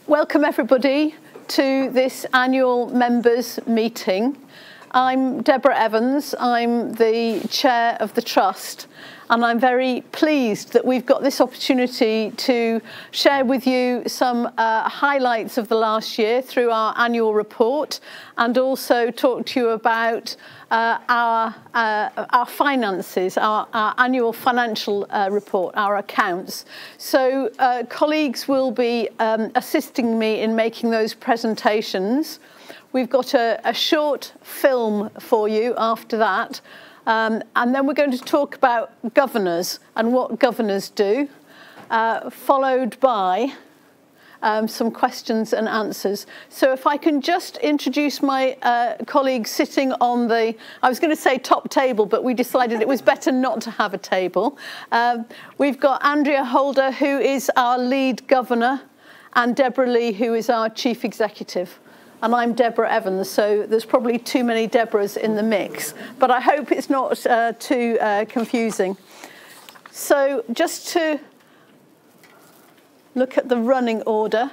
Welcome everybody to this annual members meeting. I'm Deborah Evans, I'm the chair of the Trust, and I'm very pleased that we've got this opportunity to share with you some highlights of the last year through our annual report, and also talk to you about our finances, our annual financial report, our accounts. So colleagues will be assisting me in making those presentations. We've got a short film for you after that. And then we're going to talk about governors and what governors do, followed by some questions and answers. So if I can just introduce my colleagues sitting on the, I was going to say top table, but we decided it was better not to have a table. We've got Andrea Holder, who is our lead governor, and Deborah Lee, who is our chief executive. And I'm Deborah Evans, so there's probably too many Deborahs in the mix, but I hope it's not too confusing. So just to look at the running order,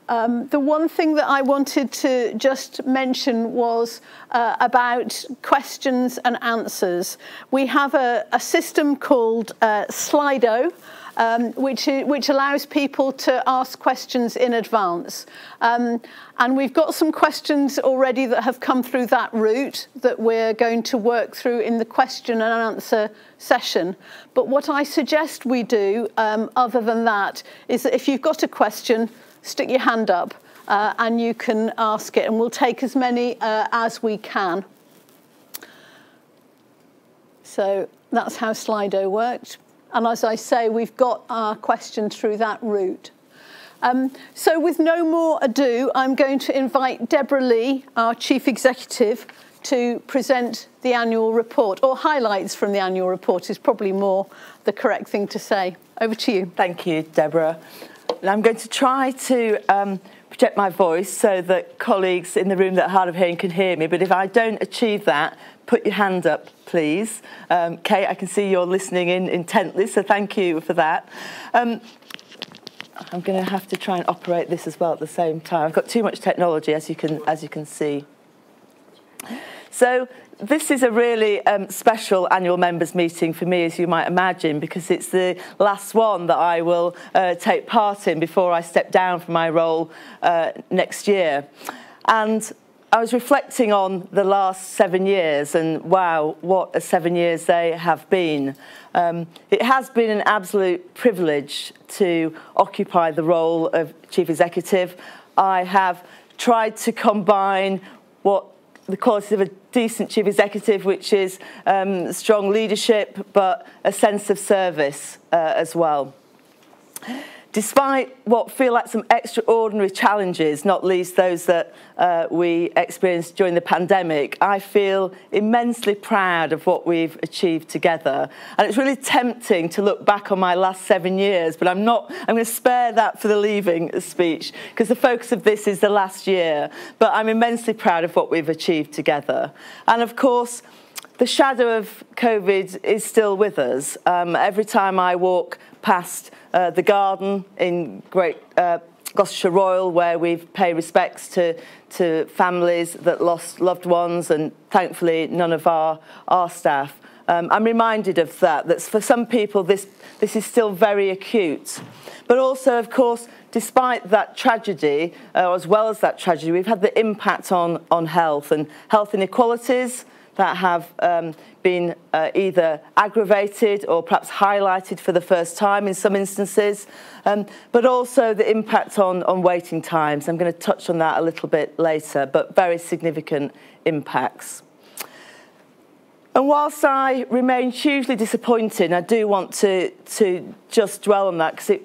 the one thing that I wanted to just mention was about questions and answers. We have a system called Slido, which allows people to ask questions in advance. And we've got some questions already that have come through that route that we're going to work through in the question and answer session. But what I suggest we do, other than that, is that if you've got a question, stick your hand up and you can ask it, and we'll take as many as we can. So that's how Slido worked. And as I say, we've got our question through that route. So with no more ado, I'm going to invite Deborah Lee, our Chief Executive, to present the annual report, or highlights from the annual report is probably more the correct thing to say. Over to you. Thank you, Deborah. And I'm going to try to project my voice so that colleagues in the room that are hard of hearing can hear me, but if I don't achieve that, put your hand up, please. Kate, I can see you're listening in intently, so thank you for that. I'm going to have to try and operate this as well at the same time. I've got too much technology, as you can see. So this is a really special annual members meeting for me, as you might imagine, because it's the last one that I will take part in before I step down from my role next year. And I was reflecting on the last 7 years, and wow, what a 7 years they have been. It has been an absolute privilege to occupy the role of Chief Executive. I have tried to combine what the qualities of a decent Chief Executive, which is strong leadership, but a sense of service as well. Despite what feel like some extraordinary challenges, not least those that we experienced during the pandemic, I feel immensely proud of what we've achieved together. And it's really tempting to look back on my last 7 years, but I'm going to spare that for the leaving speech, because the focus of this is the last year. But I'm immensely proud of what we've achieved together. And of course, the shadow of COVID is still with us. Every time I walk past the garden in Great Gloucestershire Royal, where we've paid respects to families that lost loved ones, and thankfully none of our staff, I'm reminded of that for some people this is still very acute. But also, of course, despite that tragedy, as well as that tragedy, we've had the impact on health and health inequalities that have been either aggravated or perhaps highlighted for the first time in some instances, but also the impact on waiting times. I'm going to touch on that a little bit later, but very significant impacts. And whilst I remain hugely disappointed, I do want to just dwell on that, because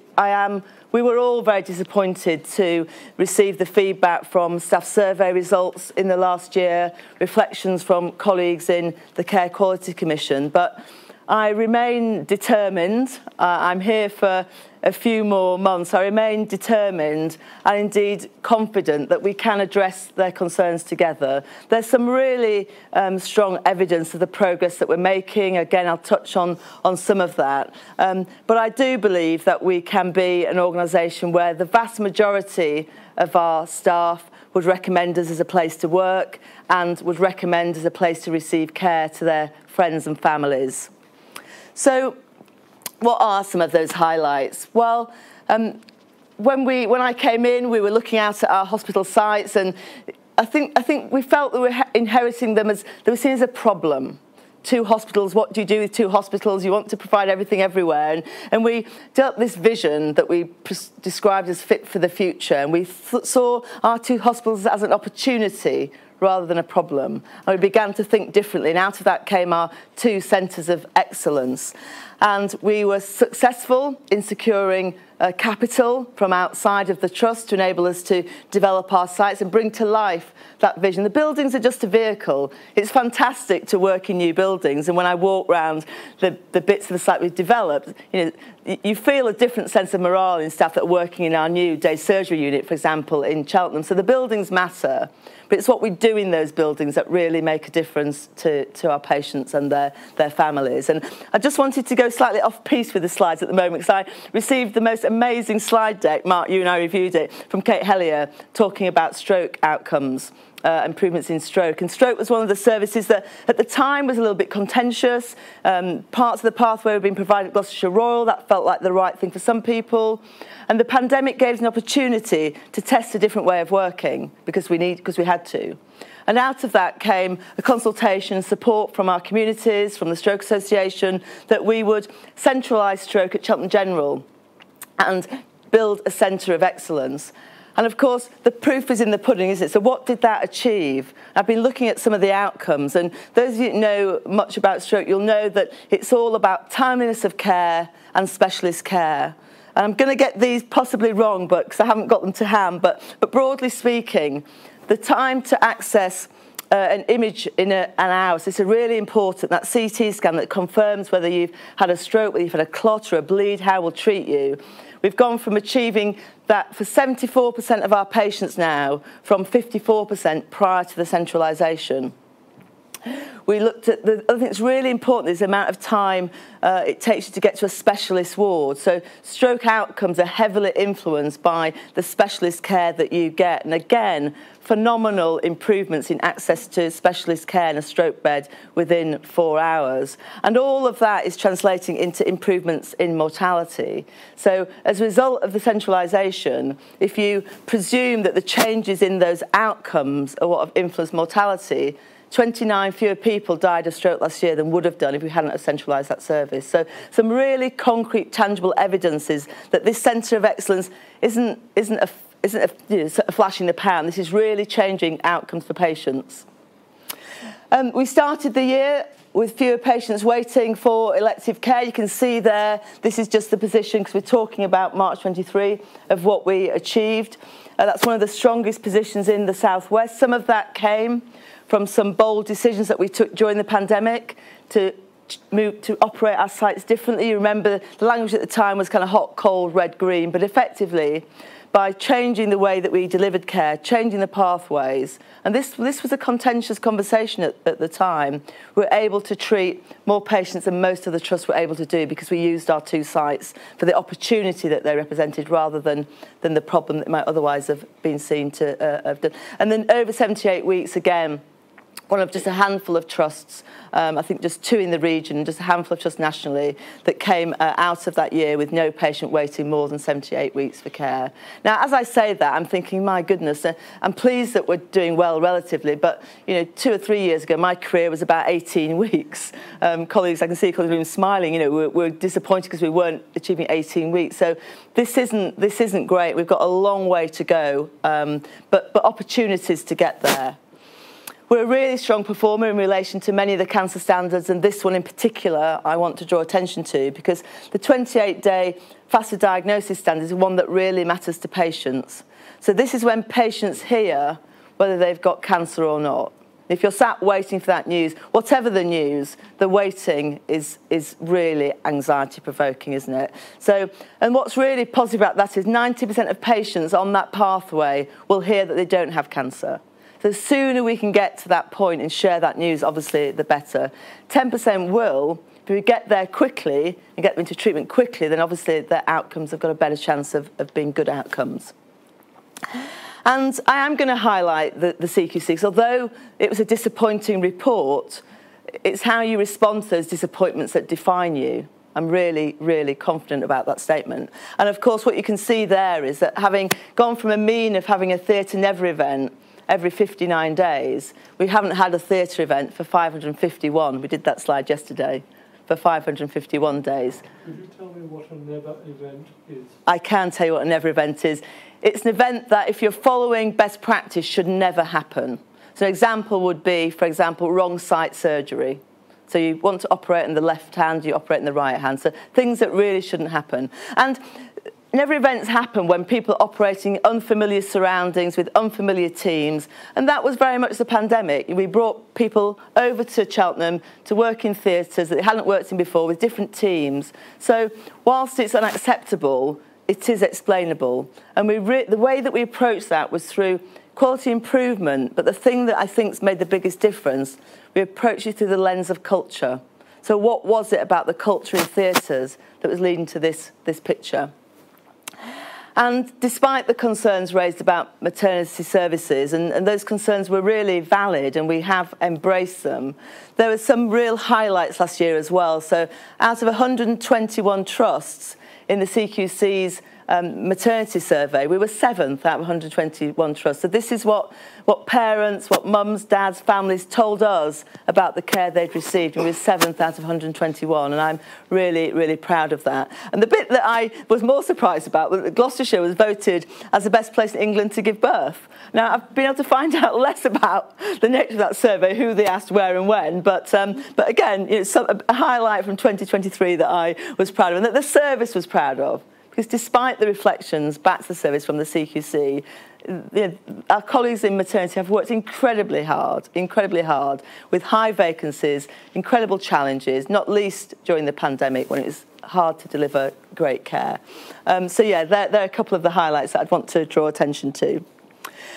we were all very disappointed to receive the feedback from staff survey results in the last year, reflections from colleagues in the Care Quality Commission. But I remain determined. I'm here for a few more months. I remain determined and indeed confident that we can address their concerns together. There's some really strong evidence of the progress that we're making. Again, I'll touch on some of that. But I do believe that we can be an organisation where the vast majority of our staff would recommend us as a place to work and would recommend as a place to receive care to their friends and families. So what are some of those highlights? Well, when I came in, we were looking out at our hospital sites, and I think we felt that we were inheriting them as they were seen as a problem. 2 hospitals, what do you do with 2 hospitals? You want to provide everything everywhere. And we developed this vision that we described as fit for the future, and we saw our 2 hospitals as an opportunity rather than a problem. And we began to think differently, and out of that came our 2 centres of excellence. And we were successful in securing capital from outside of the trust to enable us to develop our sites and bring to life that vision. The buildings are just a vehicle. It's fantastic to work in new buildings, and when I walk around the bits of the site we've developed, you feel a different sense of morale in staff that are working in our new day surgery unit, for example, in Cheltenham. So the buildings matter, but it's what we do in those buildings that really make a difference to our patients and their families. And I just wanted to go slightly off-piste with the slides at the moment, because I received the most amazing slide deck, Mark, you and I reviewed it, from Kate Hellier, talking about stroke outcomes. Improvements in stroke. And stroke was one of the services that at the time was a little bit contentious. Parts of the pathway were being provided at Gloucestershire Royal. That felt like the right thing for some people. And the pandemic gave us an opportunity to test a different way of working because we had to. And out of that came a consultation and support from our communities, from the Stroke Association, that we would centralise stroke at Cheltenham General and build a centre of excellence. And of course, the proof is in the pudding, isn't it? So what did that achieve? I've been looking at some of the outcomes, and those of you who know much about stroke, you'll know that it's all about timeliness of care and specialist care. And I'm going to get these possibly wrong, because I haven't got them to hand, but broadly speaking, the time to access an image in an hour, so it's really important, that CT scan that confirms whether you've had a stroke, whether you've had a clot or a bleed, how we'll treat you. We've gone from achieving that for 74% of our patients now, from 54% prior to the centralisation. We looked at the other thing that's really important is the amount of time it takes you to get to a specialist ward. So stroke outcomes are heavily influenced by the specialist care that you get. And again, phenomenal improvements in access to specialist care in a stroke bed within 4 hours. And all of that is translating into improvements in mortality. So as a result of the centralisation, if you presume that the changes in those outcomes are what have influenced mortality, 29 fewer people died of stroke last year than would have done if we hadn't centralised that service. So some really concrete, tangible evidences that this centre of excellence isn't a flash in the pan. This is really changing outcomes for patients. We started the year with fewer patients waiting for elective care. You can see there, this is just the position, because we're talking about March 23, of what we achieved. That's one of the strongest positions in the South West. Some of that came from some bold decisions that we took during the pandemic to move to operate our sites differently. You remember the language at the time was kind of hot, cold, red, green, but effectively by changing the way that we delivered care, changing the pathways, and this was a contentious conversation at the time, we were able to treat more patients than most of the trusts were able to do, because we used our 2 sites for the opportunity that they represented rather than the problem that might otherwise have been seen to have done. And then over 78 weeks, again, one of just a handful of trusts, I think just 2 in the region, just a handful of trusts nationally, that came out of that year with no patient waiting more than 78 weeks for care. Now, as I say that, I'm thinking, my goodness, I'm pleased that we're doing well relatively, but 2 or 3 years ago, my career was about 18 weeks. Colleagues, I can see colleagues in the room smiling, we're disappointed because we weren't achieving 18 weeks. So this isn't great. We've got a long way to go, but opportunities to get there. We're a really strong performer in relation to many of the cancer standards, and this one in particular I want to draw attention to, because the 28-day faster diagnosis standard is one that really matters to patients. So this is when patients hear whether they've got cancer or not. If you're sat waiting for that news, whatever the news, the waiting is really anxiety-provoking, isn't it? So, and what's really positive about that is 90% of patients on that pathway will hear that they don't have cancer. So the sooner we can get to that point and share that news, obviously, the better. 10% will. If we get there quickly and get them into treatment quickly, then obviously their outcomes have got a better chance of being good outcomes. And I am going to highlight the CQC, because although it was a disappointing report, it's how you respond to those disappointments that define you. I'm really, really confident about that statement. And of course, what you can see there is that having gone from a mean of having a theatre never event every 59 days, we haven't had a theatre event for 551. We did that slide yesterday, for 551 days. Could you tell me what a never event is? I can tell you what a never event is. It's an event that, if you're following best practice, should never happen. So an example would be, for example, wrong site surgery. So you want to operate in the left hand, you operate in the right hand. So things that really shouldn't happen. And never events happen when people are operating in unfamiliar surroundings with unfamiliar teams, and that was very much the pandemic. We brought people over to Cheltenham to work in theatres that they hadn't worked in before with different teams. So whilst it's unacceptable, it is explainable. And the way that we approached that was through quality improvement, but the thing that I think's made the biggest difference, we approached it through the lens of culture. So what was it about the culture in theatres that was leading to this picture? And despite the concerns raised about maternity services, and those concerns were really valid and we have embraced them, there were some real highlights last year as well. So out of 121 trusts in the CQC's maternity survey, we were 7th out of 121 trusts. So this is what parents, what mums, dads, families told us about the care they'd received. And we were 7th out of 121, and I'm really, really proud of that. And the bit that I was more surprised about was that Gloucestershire was voted as the best place in England to give birth. Now, I've been able to find out less about the nature of that survey, who they asked, where and when, but again, it's a highlight from 2023 that I was proud of, and that the service was proud of. Because despite the reflections back to the service from the CQC, our colleagues in maternity have worked incredibly hard, with high vacancies, incredible challenges, not least during the pandemic when it was hard to deliver great care. So yeah, there are a couple of the highlights that I'd want to draw attention to.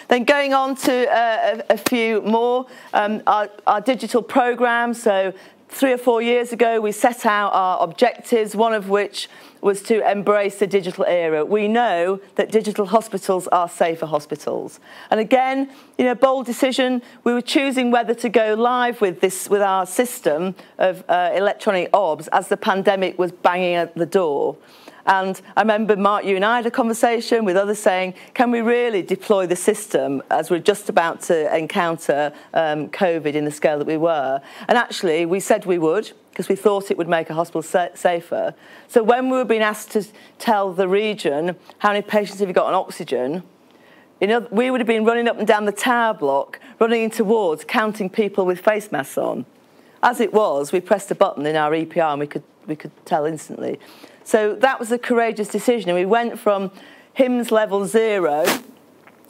Then going on to a few more, our digital programmes. So 3 or 4 years ago, we set out our objectives, one of which was to embrace the digital era. We know that digital hospitals are safer hospitals. And again, bold decision. We were choosing whether to go live with our system of electronic OBS as the pandemic was banging at the door. And I remember, Mark, you and I had a conversation with others saying, can we really deploy the system as we're just about to encounter COVID in the scale that we were? And actually, we said we would, because we thought it would make a hospital safer. So when we were being asked to tell the region how many patients have you got on oxygen, we would have been running up and down the tower block, running into wards, counting people with face masks on. As it was, we pressed a button in our EPR and we could tell instantly. So that was a courageous decision, and we went from HIMSS level 0,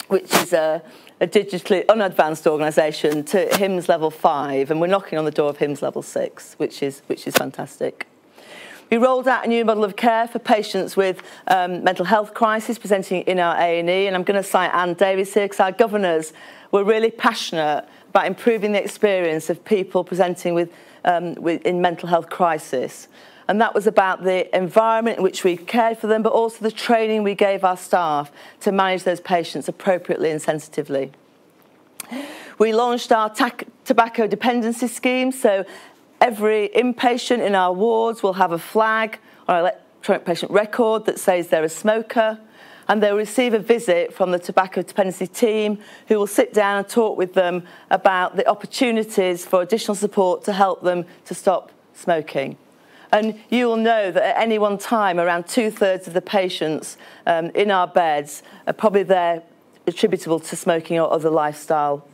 which is a digitally unadvanced organisation, to HIMSS level 5, and we're knocking on the door of HIMSS level 6, which is fantastic. We rolled out a new model of care for patients with mental health crisis presenting in our A&E, and I'm going to cite Anne Davies here, because our governors were really passionate about improving the experience of people presenting in mental health crisis. And that was about the environment in which we cared for them, but also the training we gave our staff to manage those patients appropriately and sensitively. We launched our tobacco dependency scheme, so every inpatient in our wards will have a flag on our electronic patient record that says they're a smoker, and they'll receive a visit from the tobacco dependency team, who will sit down and talk with them about the opportunities for additional support to help them to stop smoking. And you will know that at any one time, around 2/3 of the patients in our beds are probably there attributable to smoking or other lifestyle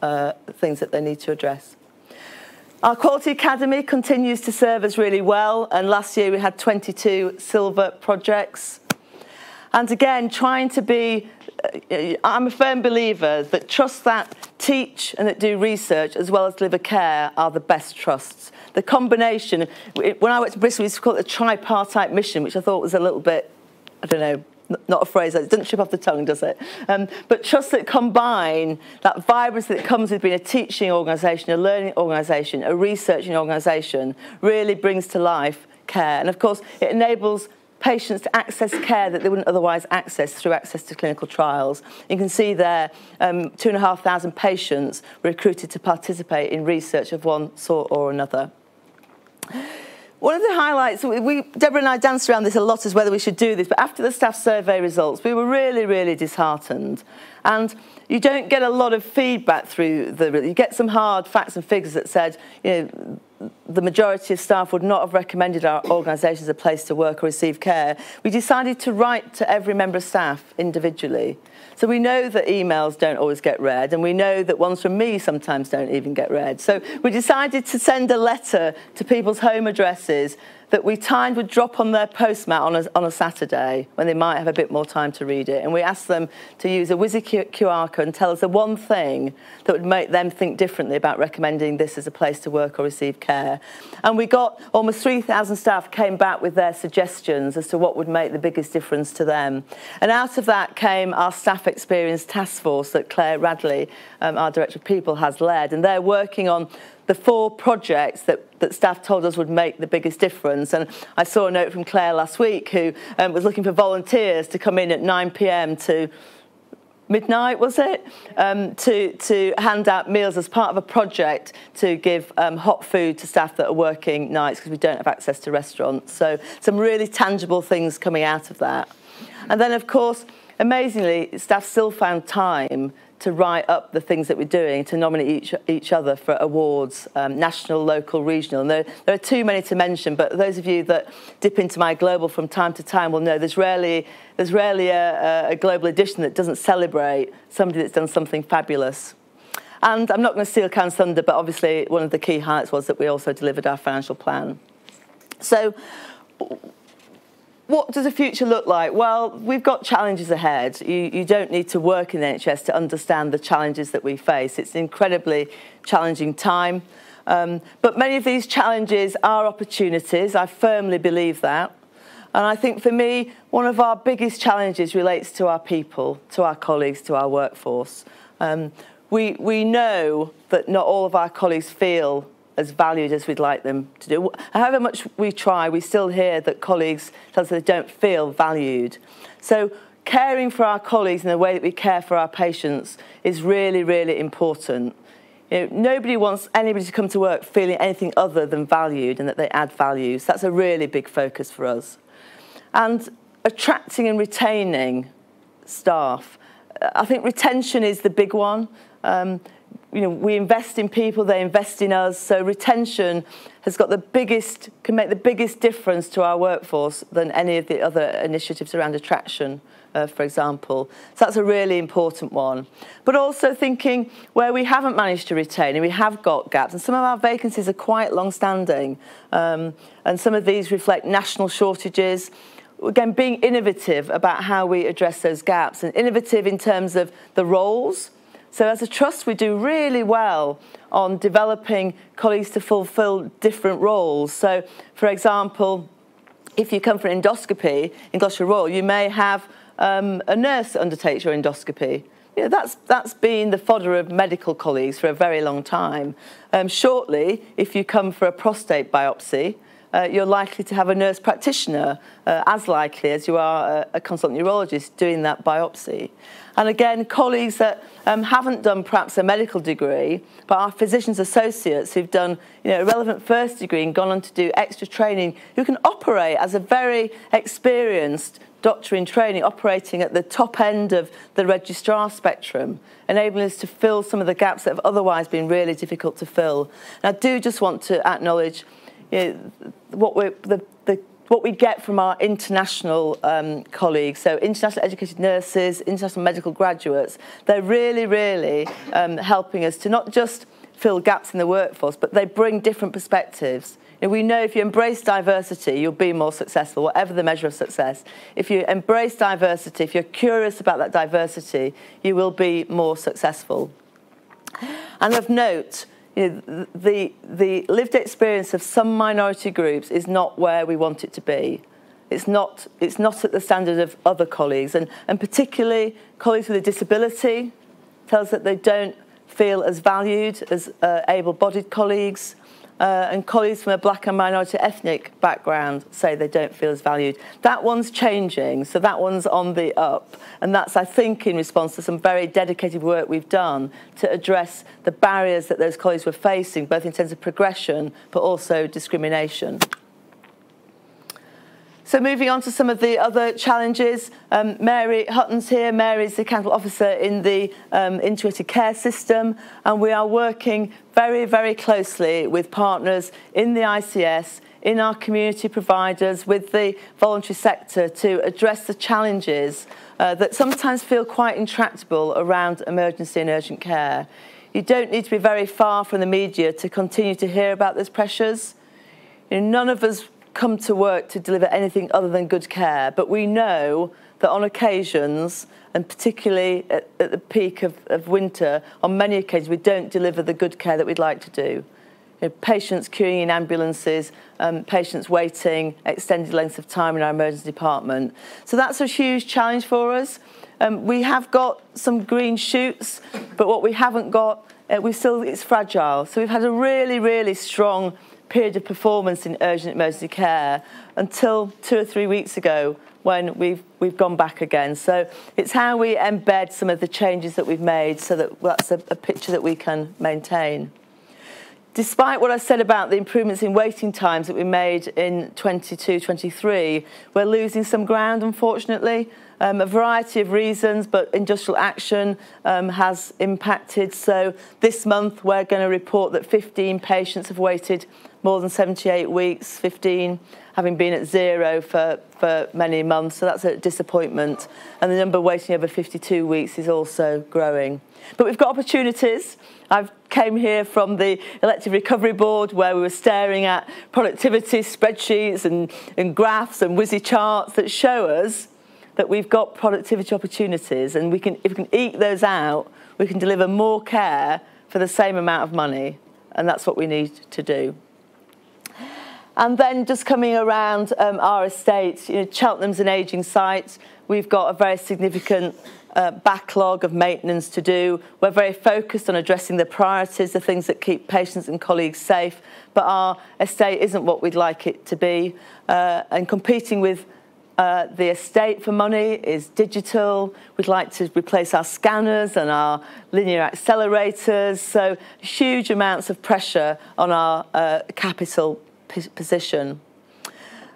things that they need to address. Our Quality Academy continues to serve us really well, and last year we had 22 silver projects. And again, trying to be, I'm a firm believer that trust that teach and that do research as well as deliver care are the best trusts. The combination, when I went to Bristol, we used to call it the tripartite mission, which I thought was a little bit, I don't know, not a phrase that doesn't trip off the tongue, does it? But trusts that combine that vibrancy that comes with being a teaching organisation, a learning organisation, a researching organisation, really brings to life care. And of course, it enables patients to access care that they wouldn't otherwise access through access to clinical trials. You can see there 2,500 patients recruited to participate in research of one sort or another. One of the highlights, Deborah and I danced around this a lot as whether we should do this, but after the staff survey results, we were really, really disheartened. And you don't get a lot of feedback through you get some hard facts and figures that said, the majority of staff would not have recommended our organisation as a place to work or receive care. We decided to write to every member of staff individually. So we know that emails don't always get read, and we know that ones from me sometimes don't even get read. So we decided to send a letter to people's home addresses that we timed would drop on their postmat on a Saturday when they might have a bit more time to read it. And we asked them to use a whizzy QR code and tell us the one thing that would make them think differently about recommending this as a place to work or receive care. And we got almost 3,000 staff came back with their suggestions as to what would make the biggest difference to them. And out of that came our staff experience task force that Claire Radley, our Director of People, has led. And they're working on the 4 projects that staff told us would make the biggest difference. And I saw a note from Claire last week who was looking for volunteers to come in at 9 p.m. to midnight, was it? To hand out meals as part of a project to give hot food to staff that are working nights because we don't have access to restaurants. So some really tangible things coming out of that. And then, of course, amazingly, staff still found time to write up the things that we're doing, to nominate each other for awards, national, local, regional. And there are too many to mention, but those of you that dip into my global from time to time will know there's rarely a global edition that doesn't celebrate somebody that's done something fabulous. And I'm not going to steal Karen's thunder, but obviously one of the key highlights was that we also delivered our financial plan. So what does the future look like? Well, we've got challenges ahead. You don't need to work in the NHS to understand the challenges that we face. It's an incredibly challenging time. But many of these challenges are opportunities. I firmly believe that. And I think for me, one of our biggest challenges relates to our people, to our colleagues, to our workforce. We know that not all of our colleagues feel as valued as we'd like them to do. However much we try, we still hear that colleagues tell us they don't feel valued. So caring for our colleagues in the way that we care for our patients is really, really important. Nobody wants anybody to come to work feeling anything other than valued and that they add value. So that's a really big focus for us. And attracting and retaining staff. I think retention is the big one. We invest in people, they invest in us. So retention has got can make the biggest difference to our workforce than any of the other initiatives around attraction, for example. So that's a really important one. But also thinking where we haven't managed to retain and we have got gaps, and some of our vacancies are quite long-standing, and some of these reflect national shortages. Again, being innovative about how we address those gaps, and innovative in terms of the roles. So as a trust, we do really well on developing colleagues to fulfil different roles. So, for example, if you come for an endoscopy in Gloucester Royal, you may have a nurse that undertakes your endoscopy. That's been the fodder of medical colleagues for a very long time. Shortly, if you come for a prostate biopsy, you're likely to have a nurse practitioner, as likely as you are a consultant urologist doing that biopsy. And again, colleagues that haven't done perhaps a medical degree, but are physicians associates who've done a relevant first degree and gone on to do extra training, who can operate as a very experienced doctor in training, operating at the top end of the registrar spectrum, enabling us to fill some of the gaps that have otherwise been really difficult to fill. And I do just want to acknowledge what we get from our international colleagues, so international educated nurses, international medical graduates. They're really, really helping us to not just fill gaps in the workforce, but they bring different perspectives. We know if you embrace diversity, you'll be more successful, whatever the measure of success. If you embrace diversity, if you're curious about that diversity, you will be more successful. And of note, the lived experience of some minority groups is not where we want it to be. It's not at the standard of other colleagues, and particularly colleagues with a disability tell us that they don't feel as valued as able-bodied colleagues, and colleagues from a black and minority ethnic background say they don't feel as valued. That one's changing, so that one's on the up, and that's, I think, in response to some very dedicated work we've done to address the barriers that those colleagues were facing, both in terms of progression but also discrimination. So moving on to some of the other challenges, Mary Hutton's here. Mary's the accountable officer in the integrated care system, and we are working very, very closely with partners in the ICS, in our community providers, with the voluntary sector to address the challenges that sometimes feel quite intractable around emergency and urgent care. You don't need to be very far from the media to continue to hear about those pressures. None of us come to work to deliver anything other than good care, but we know that on occasions, and particularly at the peak of winter, on many occasions we don't deliver the good care that we'd like to do. Patients queuing in ambulances, patients waiting extended lengths of time in our emergency department. So that's a huge challenge for us. We have got some green shoots, but what we haven't got, it's fragile. So we've had a really, really strong period of performance in urgent emergency care until 2 or 3 weeks ago when we've gone back again. So it's how we embed some of the changes that we've made so that that's a picture that we can maintain. Despite what I said about the improvements in waiting times that we made in 22-23, we're losing some ground, unfortunately. A variety of reasons, but industrial action has impacted. So this month we're going to report that 15 patients have waited more than 78 weeks, 15 having been at 0 for many months, so that's a disappointment. And the number waiting over 52 weeks is also growing. But we've got opportunities. I came here from the Elective Recovery Board where we were staring at productivity spreadsheets and graphs and WYSI charts that show us that we've got productivity opportunities, and if we can eke those out, we can deliver more care for the same amount of money, and that's what we need to do. And then just coming around our estates, Cheltenham's an ageing site. We've got a very significant backlog of maintenance to do. We're very focused on addressing the priorities, the things that keep patients and colleagues safe, but our estate isn't what we'd like it to be. And competing with the estate for money is digital. We'd like to replace our scanners and our linear accelerators, so huge amounts of pressure on our capital position.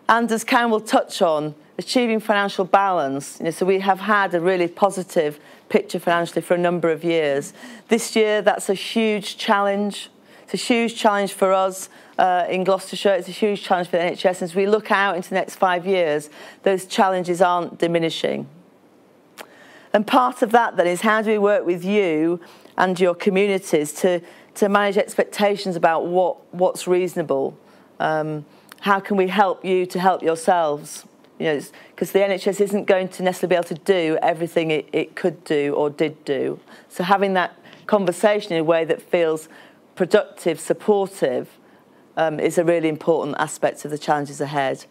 And as Karen will touch on, achieving financial balance. So we have had a really positive picture financially for a number of years. This year, that's a huge challenge. It's a huge challenge for us in Gloucestershire. It's a huge challenge for the NHS. As we look out into the next 5 years, those challenges aren't diminishing. And part of that then is how do we work with you and your communities to manage expectations about what's reasonable? How can we help you to help yourselves? Because the NHS isn't going to necessarily be able to do everything it could do or did do. So having that conversation in a way that feels productive, supportive, is a really important aspect of the challenges ahead.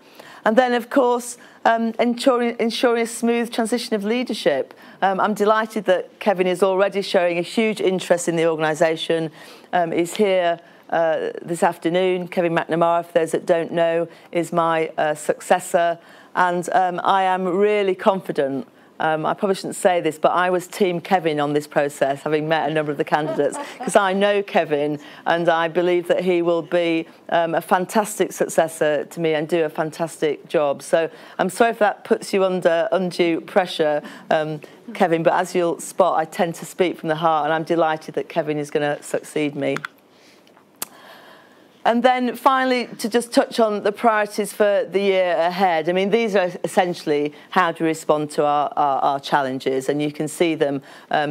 And then, of course, ensuring a smooth transition of leadership. I'm delighted that Kevin is already showing a huge interest in the organisation. He's here this afternoon. Kevin McNamara, for those that don't know, is my successor. And I am really confident. I probably shouldn't say this, but I was Team Kevin on this process, having met a number of the candidates, because I know Kevin and I believe that he will be a fantastic successor to me and do a fantastic job. So I'm sorry if that puts you under undue pressure, Kevin, but as you'll spot, I tend to speak from the heart, and I'm delighted that Kevin is going to succeed me. And then finally, to just touch on the priorities for the year ahead. I mean, these are essentially how to respond to our challenges, and you can see them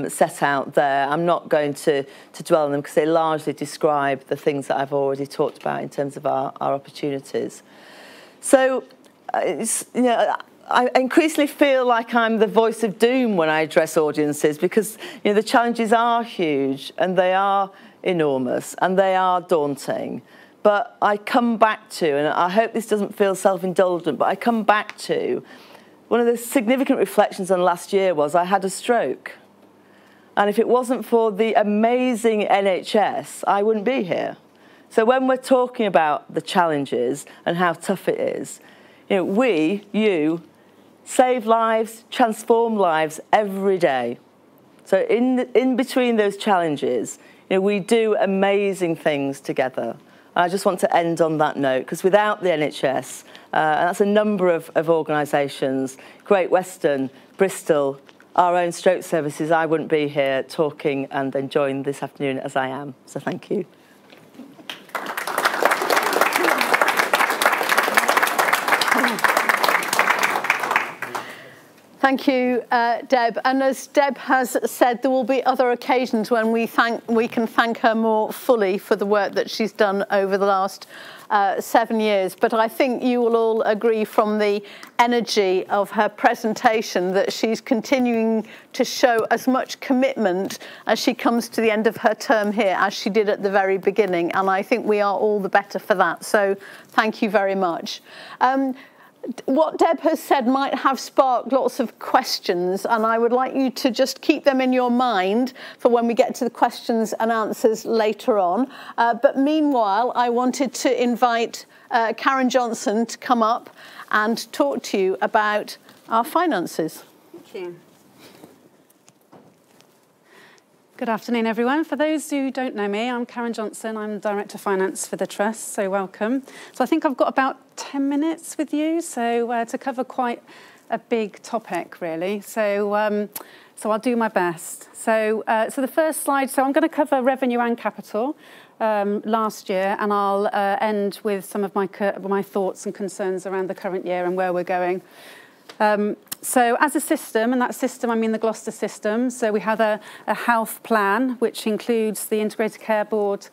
set out there. I'm not going to dwell on them because they largely describe the things that I've already talked about in terms of our opportunities. So, I increasingly feel like I'm the voice of doom when I address audiences, because the challenges are huge and they are enormous and they are daunting. But I come back to, and I hope this doesn't feel self-indulgent, but I come back to one of the significant reflections on last year was I had a stroke. And if it wasn't for the amazing NHS, I wouldn't be here. So when we're talking about the challenges and how tough it is, you save lives, transform lives every day. So in between those challenges, we do amazing things together. I just want to end on that note, because without the NHS, and that's a number of organisations, Great Western, Bristol, our own stroke services, I wouldn't be here talking and enjoying this afternoon as I am. So thank you. Thank you, Deb. And as Deb has said, there will be other occasions when we can thank her more fully for the work that she's done over the last 7 years. But I think you will all agree from the energy of her presentation that she's continuing to show as much commitment as she comes to the end of her term here as she did at the very beginning. And I think we are all the better for that. So thank you very much. What Deb has said might have sparked lots of questions, and I would like you to just keep them in your mind for when we get to the questions and answers later on. But meanwhile, I wanted to invite Karen Johnson to come up and talk to you about our finances. Thank you. Good afternoon, everyone. For those who don't know me, I'm Karen Johnson. I'm Director of Finance for the Trust, so welcome. So I think I've got about 10 minutes with you, so to cover quite a big topic, really. So I'll do my best. So the first slide, so I'm going to cover revenue and capital last year, and I'll end with some of my thoughts and concerns around the current year and where we're going. So as a system, and that system, I mean the Gloucester system, so we have a health plan, which includes the Integrated Care Board,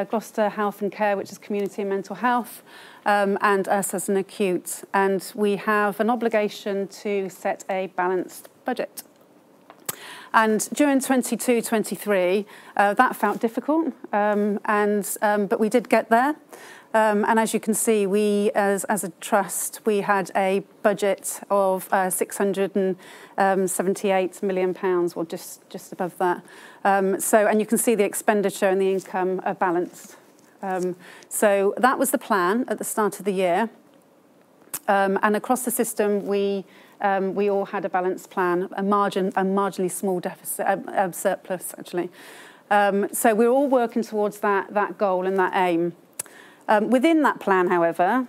Gloucester Health and Care, which is community and mental health, and us as an acute. And we have an obligation to set a balanced budget. And during 22-23, that felt difficult, but we did get there. And as you can see, we, as a trust, we had a budget of £678 million, or just above that. And you can see the expenditure and the income are balanced. So that was the plan at the start of the year. And across the system, we all had a balanced plan, a marginally small deficit, surplus, actually. So we're all working towards that goal and that aim. Within that plan, however,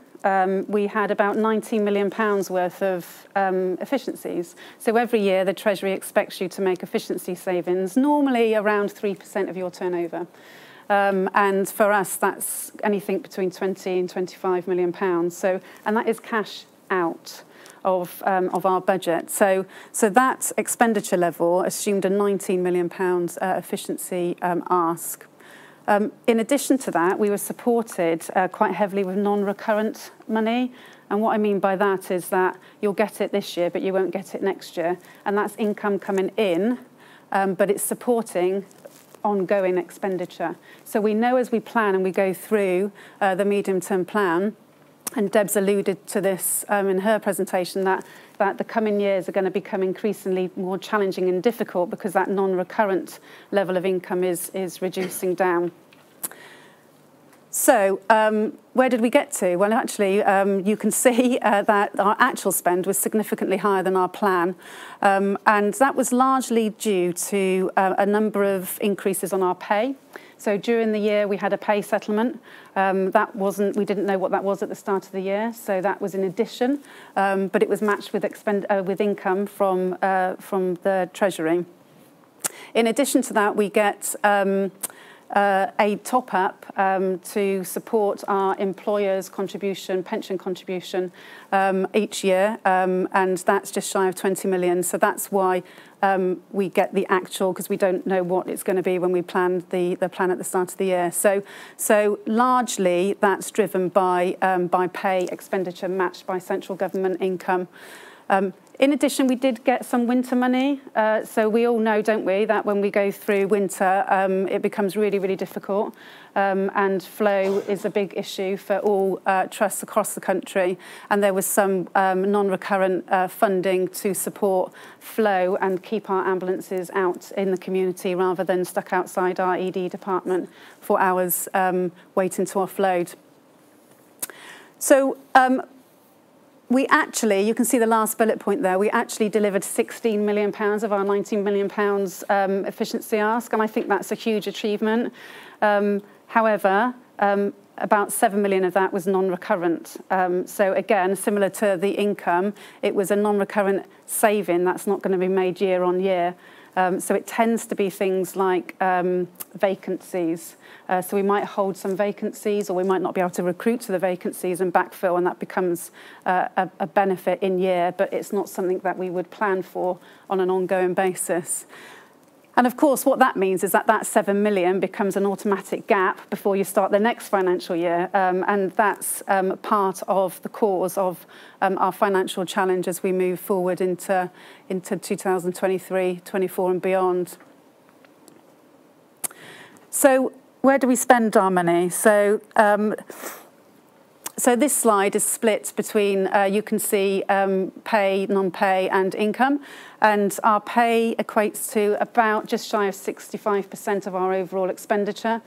we had about £19 million worth of efficiencies. So every year, the Treasury expects you to make efficiency savings, normally around 3% of your turnover. And for us, that's anything between 20 and £25 million. And that is cash out of our budget. So that expenditure level assumed a £19 million efficiency ask. In addition to that, we were supported quite heavily with non-recurrent money. And what I mean by that is that you'll get it this year, but you won't get it next year. And that's income coming in, but it's supporting ongoing expenditure. So we know as we plan and we go through the medium-term plan, and Deb's alluded to this in her presentation, that the coming years are going to become increasingly more challenging and difficult because that non-recurrent level of income is reducing down. So where did we get to? Well, actually, you can see that our actual spend was significantly higher than our plan. And that was largely due to a number of increases on our pay. So during the year, we had a pay settlement. We didn't know what that was at the start of the year, so that was in addition, but it was matched with income from the Treasury. In addition to that, we get a top-up to support our employers' pension contribution each year, and that's just shy of 20 million. So that's why we get the actual, because we don't know what it's going to be when we plan the plan at the start of the year. So largely that's driven by pay expenditure matched by central government income. In addition, we did get some winter money. So we all know, don't we, that when we go through winter, it becomes really, really difficult. And flow is a big issue for all trusts across the country. And there was some non-recurrent funding to support flow and keep our ambulances out in the community rather than stuck outside our ED department for hours waiting to offload. So we actually, you can see the last bullet point there, we actually delivered £16 million of our £19 million efficiency ask, and I think that's a huge achievement. However, about 7 million of that was non-recurrent. So again, similar to the income, it was a non-recurrent saving that's not going to be made year on year. So it tends to be things like vacancies. So we might hold some vacancies, or we might not be able to recruit to the vacancies and backfill, and that becomes a benefit in year, but it's not something that we would plan for on an ongoing basis. And of course, what that means is that that 7 million becomes an automatic gap before you start the next financial year. And that's part of the cause of our financial challenge as we move forward into 2023, 24 and beyond. So where do we spend our money? So this slide is split between, you can see pay, non-pay and income. And our pay equates to about just shy of 65% of our overall expenditure,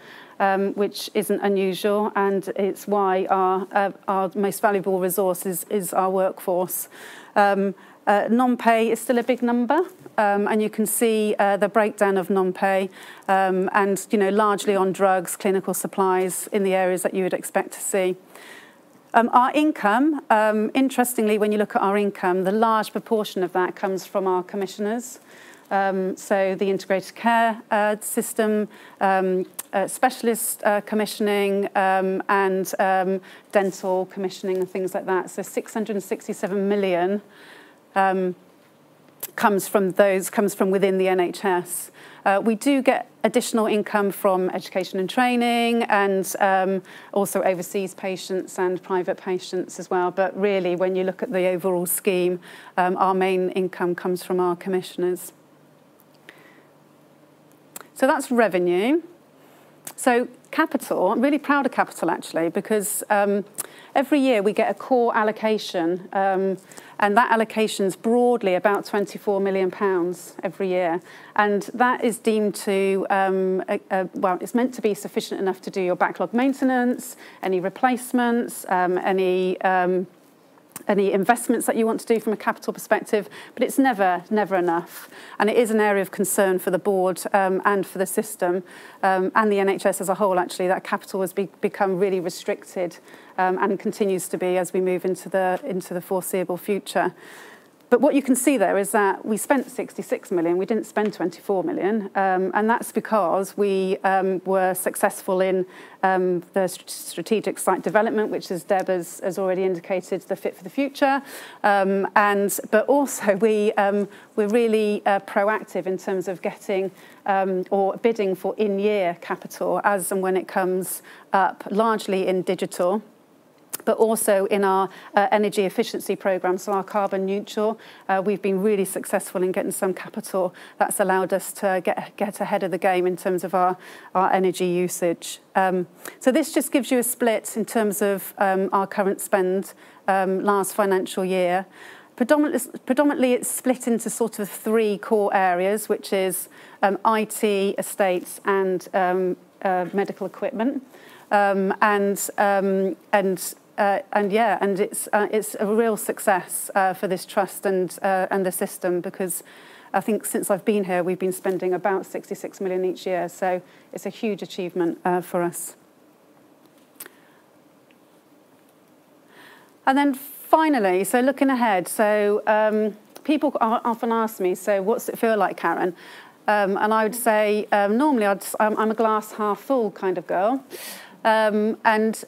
which isn't unusual. And it's why our most valuable resource is our workforce. Non-pay is still a big number. And you can see the breakdown of non-pay and, largely on drugs, clinical supplies in the areas that you would expect to see. Our income, interestingly, when you look at our income, the large proportion of that comes from our commissioners. So the integrated care system, specialist commissioning and dental commissioning and things like that. So 667 million comes from within the NHS. We do get additional income from education and training and also overseas patients and private patients as well. But really, when you look at the overall scheme, our main income comes from our commissioners. So that's revenue. So capital, I'm really proud of capital actually, because every year we get a core allocation, and that allocation's broadly about £24 million every year. And that is deemed to, well, it's meant to be sufficient enough to do your backlog maintenance, any replacements, any investments that you want to do from a capital perspective, but it's never enough. And it is an area of concern for the board and for the system and the NHS as a whole, actually, that capital has become really restricted and continues to be as we move into the foreseeable future. But what you can see there is that we spent 66 million, we didn't spend 24 million, and that's because we were successful in the strategic site development, which, as Deb has already indicated, the Fit for the Future, but also we're really proactive in terms of getting or bidding for in-year capital as and when it comes up, largely in digital, but also in our energy efficiency programme, so our carbon neutral. We've been really successful in getting some capital that's allowed us to get ahead of the game in terms of our energy usage. So this just gives you a split in terms of our current spend last financial year. Predominantly it's split into sort of three core areas, which is IT, estates and medical equipment. And it's a real success for this trust and the system, because I think since I've been here, we've been spending about 66 million each year. So it's a huge achievement for us. And then finally, so looking ahead, so people often ask me, so what's it feel like, Karen? And I would say normally I'm a glass half full kind of girl. And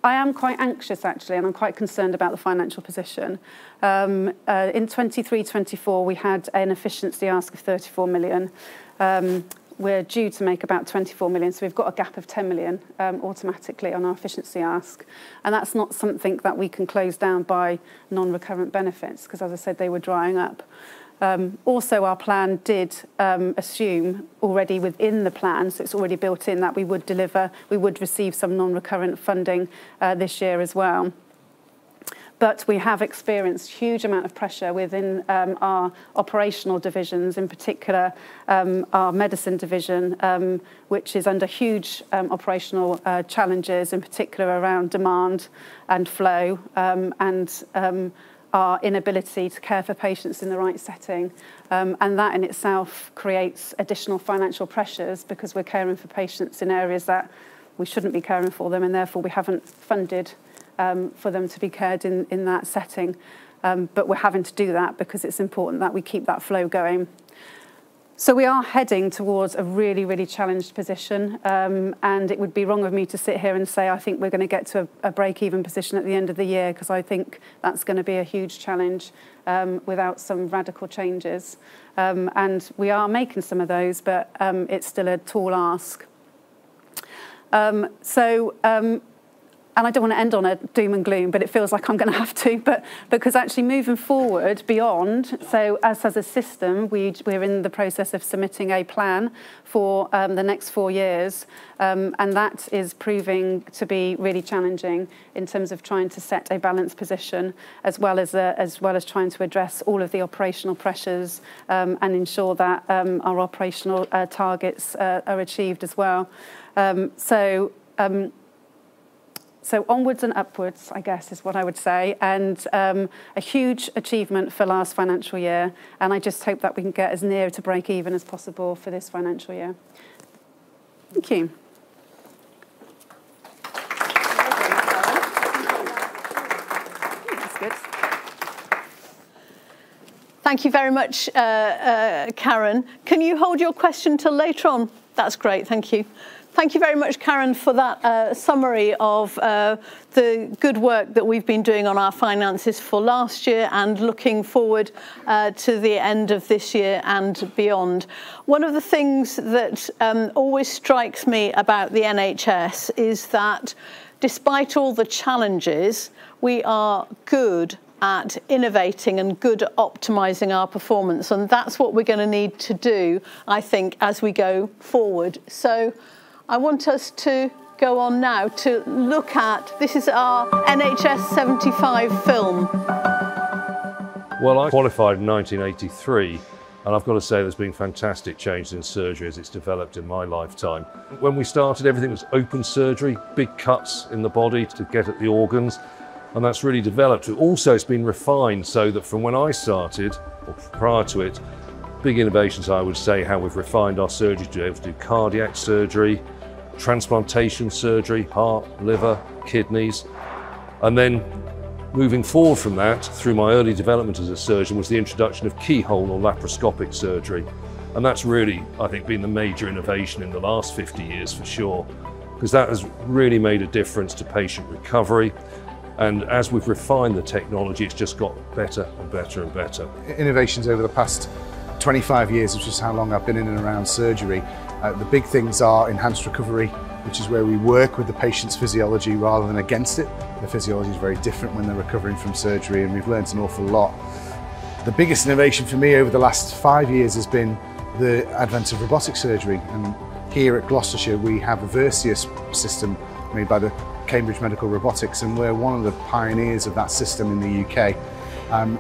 I am quite anxious, actually, and I'm quite concerned about the financial position. In 23-24, we had an efficiency ask of 34 million. we're due to make about 24 million, so we've got a gap of 10 million automatically on our efficiency ask. And that's not something that we can close down by non-recurrent benefits, because as I said, they were drying up. Also, our plan did assume already within the plan, so it's already built in, that we would receive some non-recurrent funding this year as well. But we have experienced huge amount of pressure within our operational divisions, in particular our medicine division, which is under huge operational challenges, in particular around demand and flow, and our inability to care for patients in the right setting. And that in itself creates additional financial pressures, because we're caring for patients in areas that we shouldn't be caring for them, and therefore we haven't funded for them to be cared in that setting. But we're having to do that because it's important that we keep that flow going. So we are heading towards a really, really challenged position, and it would be wrong of me to sit here and say I think we're going to get to a break-even position at the end of the year, because I think that's going to be a huge challenge without some radical changes. And we are making some of those, but it's still a tall ask. And I don't want to end on a doom and gloom, but it feels like I'm going to have to. But because actually moving forward beyond, so as a system, we're in the process of submitting a plan for the next 4 years, and that is proving to be really challenging in terms of trying to set a balanced position, as well as trying to address all of the operational pressures and ensure that our operational targets are achieved as well. So onwards and upwards, I guess, is what I would say, and a huge achievement for last financial year, and I just hope that we can get as near to break even as possible for this financial year. Thank you. That's good. Thank you very much, Karen. Can you hold your question till later on? That's great, thank you. Thank you very much, Karen, for that summary of the good work that we've been doing on our finances for last year and looking forward to the end of this year and beyond. One of the things that always strikes me about the NHS is that despite all the challenges, we are good at innovating and good at optimising our performance. And that's what we're going to need to do, I think, as we go forward. So I want us to go on now to look at, this is our NHS 75 film. Well, I qualified in 1983, and I've got to say there's been fantastic change in surgery as it's developed in my lifetime. When we started, everything was open surgery, big cuts in the body to get at the organs, and that's really developed. Also, it's been refined so that from when I started, or prior to it, big innovations, I would say, how we've refined our surgery to be able to do cardiac surgery, transplantation surgery, heart, liver, kidneys. And then moving forward from that, through my early development as a surgeon, was the introduction of keyhole or laparoscopic surgery. And that's really, I think, been the major innovation in the last 50 years for sure, because that has really made a difference to patient recovery. And as we've refined the technology, it's just got better and better and better. Innovations over the past 25 years, which is how long I've been in and around surgery. The big things are enhanced recovery, which is where we work with the patient's physiology rather than against it. The physiology is very different when they're recovering from surgery, and we've learned an awful lot. The biggest innovation for me over the last 5 years has been the advent of robotic surgery. And here at Gloucestershire, we have a Versius system made by the Cambridge Medical Robotics, and we're one of the pioneers of that system in the UK.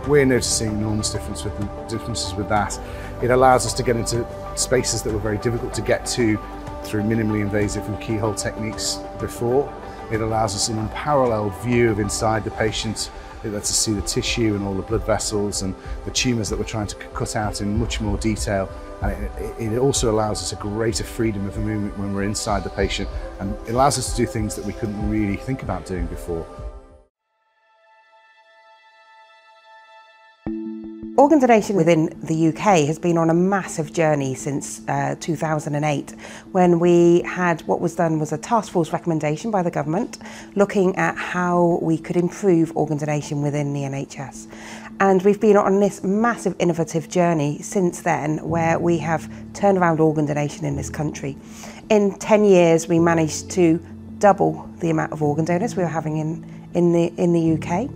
We're noticing enormous differences with that. It allows us to get into spaces that were very difficult to get to through minimally invasive and keyhole techniques before. It allows us an unparalleled view of inside the patient. It lets us see the tissue and all the blood vessels and the tumours that we're trying to cut out in much more detail. And it also allows us a greater freedom of movement when we're inside the patient, and it allows us to do things that we couldn't really think about doing before. Organ donation within the UK has been on a massive journey since 2008, when we had what was done was a task force recommendation by the government looking at how we could improve organ donation within the NHS. And we've been on this massive innovative journey since then, where we have turned around organ donation in this country. In 10 years, we managed to double the amount of organ donors we were having in the UK.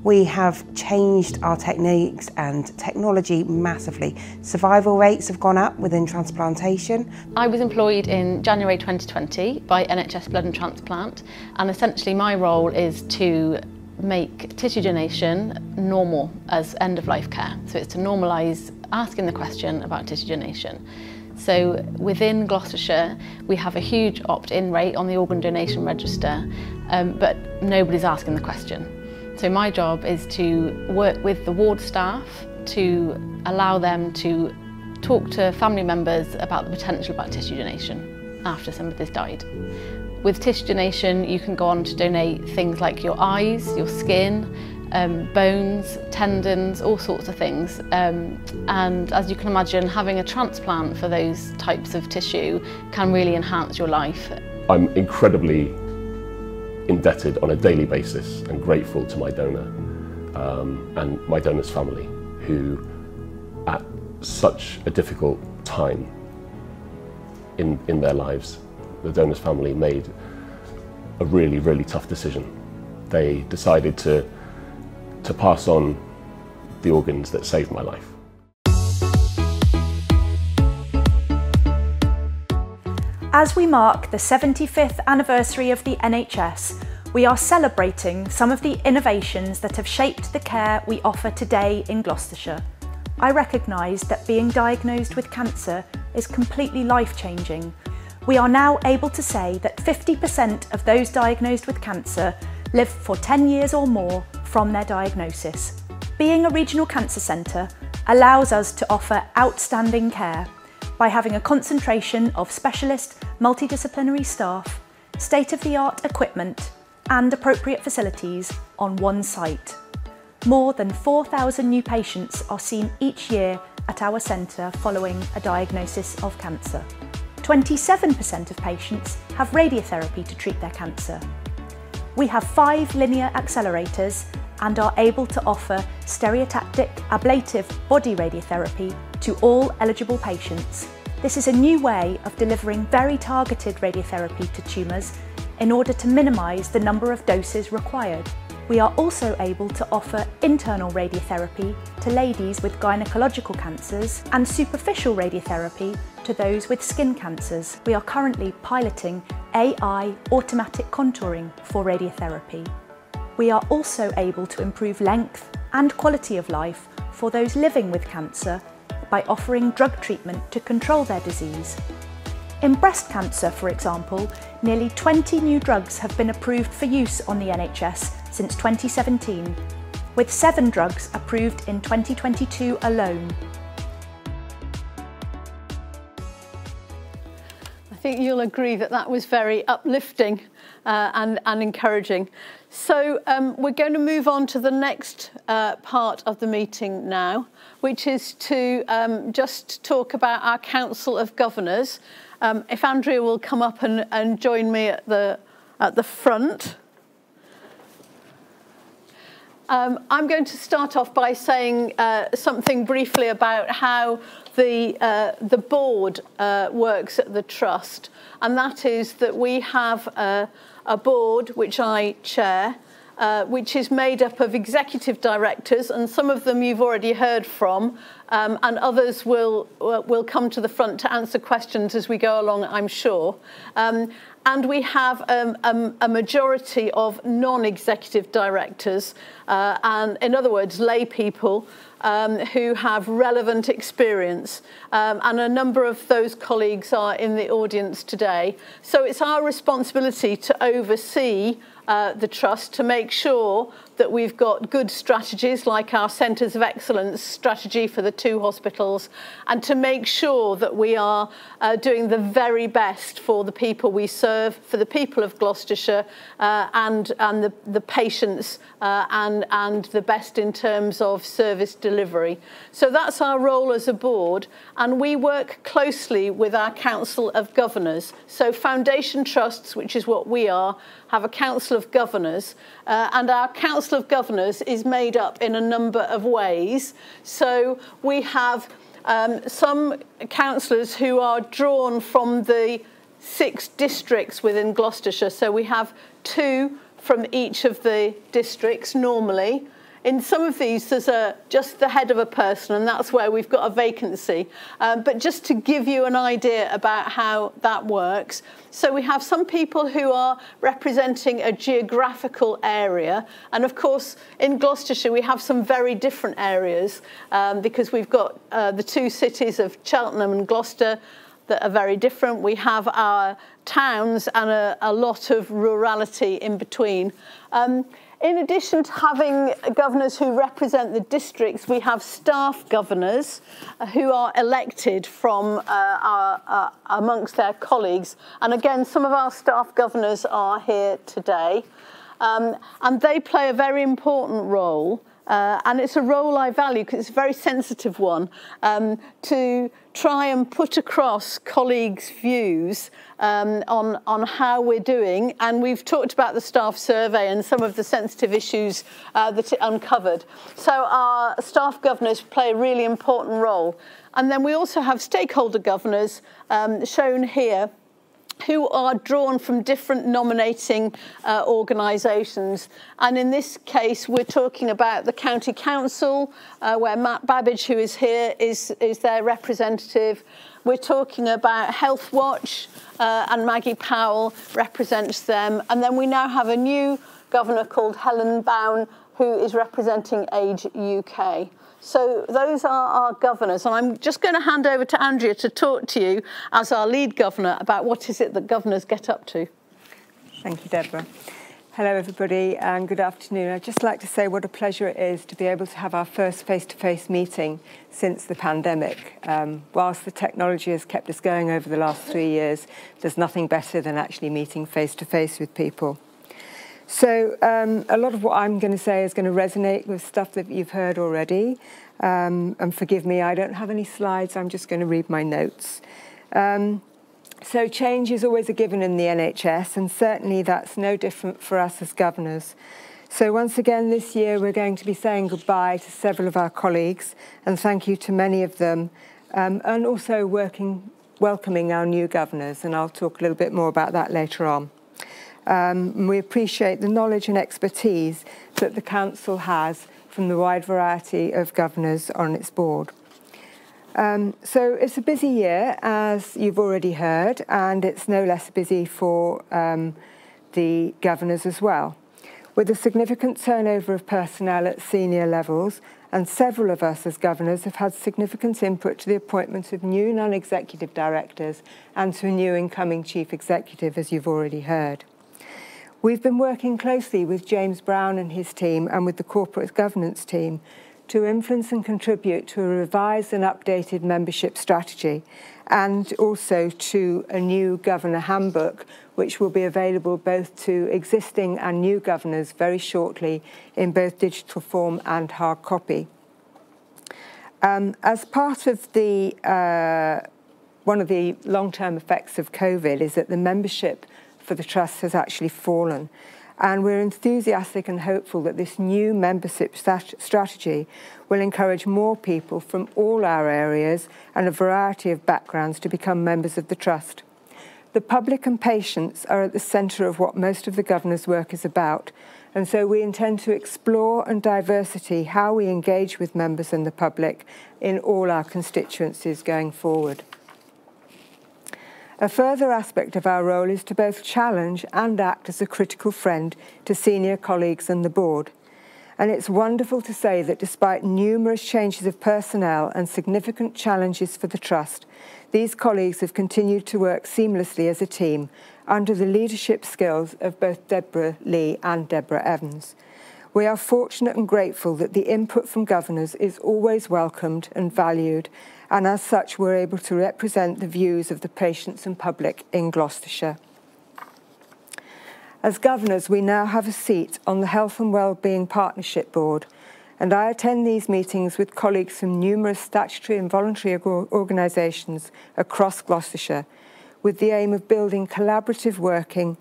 We have changed our techniques and technology massively. Survival rates have gone up within transplantation. I was employed in January 2020 by NHS Blood and Transplant, and essentially my role is to make tissue donation normal as end-of-life care. So it's to normalise asking the question about tissue donation. So within Gloucestershire, we have a huge opt-in rate on the organ donation register, but nobody's asking the question. So my job is to work with the ward staff to allow them to talk to family members about the potential about tissue donation after somebody's died. With tissue donation, you can go on to donate things like your eyes, your skin, bones, tendons, all sorts of things. And as you can imagine, having a transplant for those types of tissue can really enhance your life. I'm incredibly indebted on a daily basis and grateful to my donor and my donor's family, who at such a difficult time in their lives, the donor's family made a really, really tough decision. They decided to pass on the organs that saved my life. As we mark the 75th anniversary of the NHS, we are celebrating some of the innovations that have shaped the care we offer today in Gloucestershire. I recognise that being diagnosed with cancer is completely life-changing. We are now able to say that 50% of those diagnosed with cancer live for 10 years or more from their diagnosis. Being a regional cancer centre allows us to offer outstanding care by having a concentration of specialist, multidisciplinary staff, state-of-the-art equipment and appropriate facilities on one site. More than 4,000 new patients are seen each year at our centre following a diagnosis of cancer. 27% of patients have radiotherapy to treat their cancer. We have 5 linear accelerators and are able to offer stereotactic ablative body radiotherapy to all eligible patients. This is a new way of delivering very targeted radiotherapy to tumours in order to minimise the number of doses required. We are also able to offer internal radiotherapy to ladies with gynecological cancers and superficial radiotherapy to those with skin cancers. We are currently piloting AI automatic contouring for radiotherapy. We are also able to improve length and quality of life for those living with cancer by offering drug treatment to control their disease. In breast cancer, for example, nearly 20 new drugs have been approved for use on the NHS since 2017, with 7 drugs approved in 2022 alone. I think you'll agree that that was very uplifting and encouraging. So we're going to move on to the next part of the meeting now, which is to just talk about our Council of Governors. If Andrea will come up and join me at the front. I'm going to start off by saying something briefly about how the board works at the Trust, and that is that we have a board which I chair, which is made up of executive directors, and some of them you've already heard from, and others will come to the front to answer questions as we go along, I'm sure. And we have a majority of non-executive directors, and in other words, lay people who have relevant experience. And a number of those colleagues are in the audience today. So it's our responsibility to oversee the Trust, to make sure that we've got good strategies like our Centres of Excellence strategy for the 2 hospitals, and to make sure that we are doing the very best for the people we serve, for the people of Gloucestershire, and the patients, and the best in terms of service delivery. So that's our role as a board, and we work closely with our Council of Governors. So foundation trusts, which is what we are, have a Council of Governors, and our Council of Governors is made up in a number of ways. So we have some councillors who are drawn from the 6 districts within Gloucestershire. So we have 2 from each of the districts normally. In some of these, there's just the head of a person, and that's where we've got a vacancy. But just to give you an idea about how that works, so we have some people who are representing a geographical area. And of course, in Gloucestershire, we have some very different areas because we've got the 2 cities of Cheltenham and Gloucester that are very different. We have our towns and a lot of rurality in between. In addition to having governors who represent the districts, we have staff governors who are elected from amongst their colleagues. And again, some of our staff governors are here today. And they play a very important role. And it's a role I value because it's a very sensitive one, to try and put across colleagues' views on how we're doing. And we've talked about the staff survey and some of the sensitive issues that it uncovered. So our staff governors play a really important role. And then we also have stakeholder governors shown here, who are drawn from different nominating organisations. And in this case, we're talking about the County Council, where Matt Babbage, who is here, is their representative. We're talking about Health Watch, and Maggie Powell represents them. And then we now have a new governor called Helen Bown, who is representing Age UK. So those are our governors, and I'm just going to hand over to Andrea to talk to you as our lead governor about what is it that governors get up to. Thank you, Deborah. Hello, everybody, and good afternoon. I'd just like to say what a pleasure it is to be able to have our first face-to-face meeting since the pandemic. Whilst the technology has kept us going over the last 3 years, there's nothing better than actually meeting face-to-face with people. So a lot of what I'm going to say is going to resonate with stuff that you've heard already. And forgive me, I don't have any slides. I'm just going to read my notes. So change is always a given in the NHS, and certainly that's no different for us as governors. So once again, this year, we're going to be saying goodbye to several of our colleagues, and thank you to many of them, and also welcoming our new governors, and I'll talk a little bit more about that later on. We appreciate the knowledge and expertise that the Council has from the wide variety of governors on its board. So it's a busy year, as you've already heard, and it's no less busy for the governors as well. With a significant turnover of personnel at senior levels, and several of us as governors have had significant input to the appointment of new non-executive directors and to a new incoming chief executive, as you've already heard. We've been working closely with James Brown and his team and with the corporate governance team to influence and contribute to a revised and updated membership strategy, and also to a new governor handbook, which will be available both to existing and new governors very shortly in both digital form and hard copy. As part of the one of the long-term effects of COVID is that the membership for the Trust has actually fallen. And we're enthusiastic and hopeful that this new membership strategy will encourage more people from all our areas and a variety of backgrounds to become members of the Trust. The public and patients are at the centre of what most of the governor's work is about, and so we intend to explore and diversity how we engage with members and the public in all our constituencies going forward. A further aspect of our role is to both challenge and act as a critical friend to senior colleagues and the board. And it's wonderful to say that despite numerous changes of personnel and significant challenges for the Trust, these colleagues have continued to work seamlessly as a team under the leadership skills of both Deborah Lee and Deborah Evans. We are fortunate and grateful that the input from governors is always welcomed and valued, and as such we're able to represent the views of the patients and public in Gloucestershire. As governors, we now have a seat on the Health and Wellbeing Partnership Board, and I attend these meetings with colleagues from numerous statutory and voluntary organisations across Gloucestershire, with the aim of building collaborative working,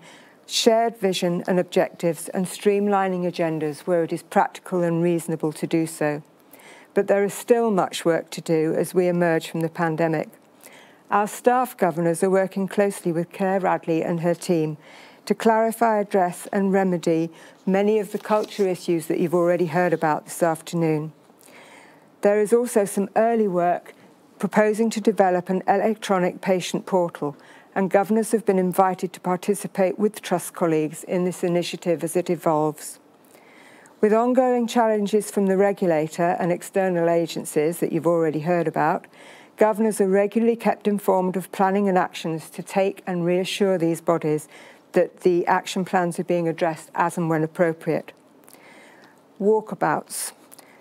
shared vision and objectives, and streamlining agendas where it is practical and reasonable to do so. But there is still much work to do as we emerge from the pandemic. Our staff governors are working closely with Claire Radley and her team to clarify, address and remedy many of the culture issues that you've already heard about this afternoon. There is also some early work proposing to develop an electronic patient portal, and governors have been invited to participate with Trust colleagues in this initiative as it evolves. With ongoing challenges from the regulator and external agencies that you've already heard about, governors are regularly kept informed of planning and actions to take and reassure these bodies that the action plans are being addressed as and when appropriate. Walkabouts.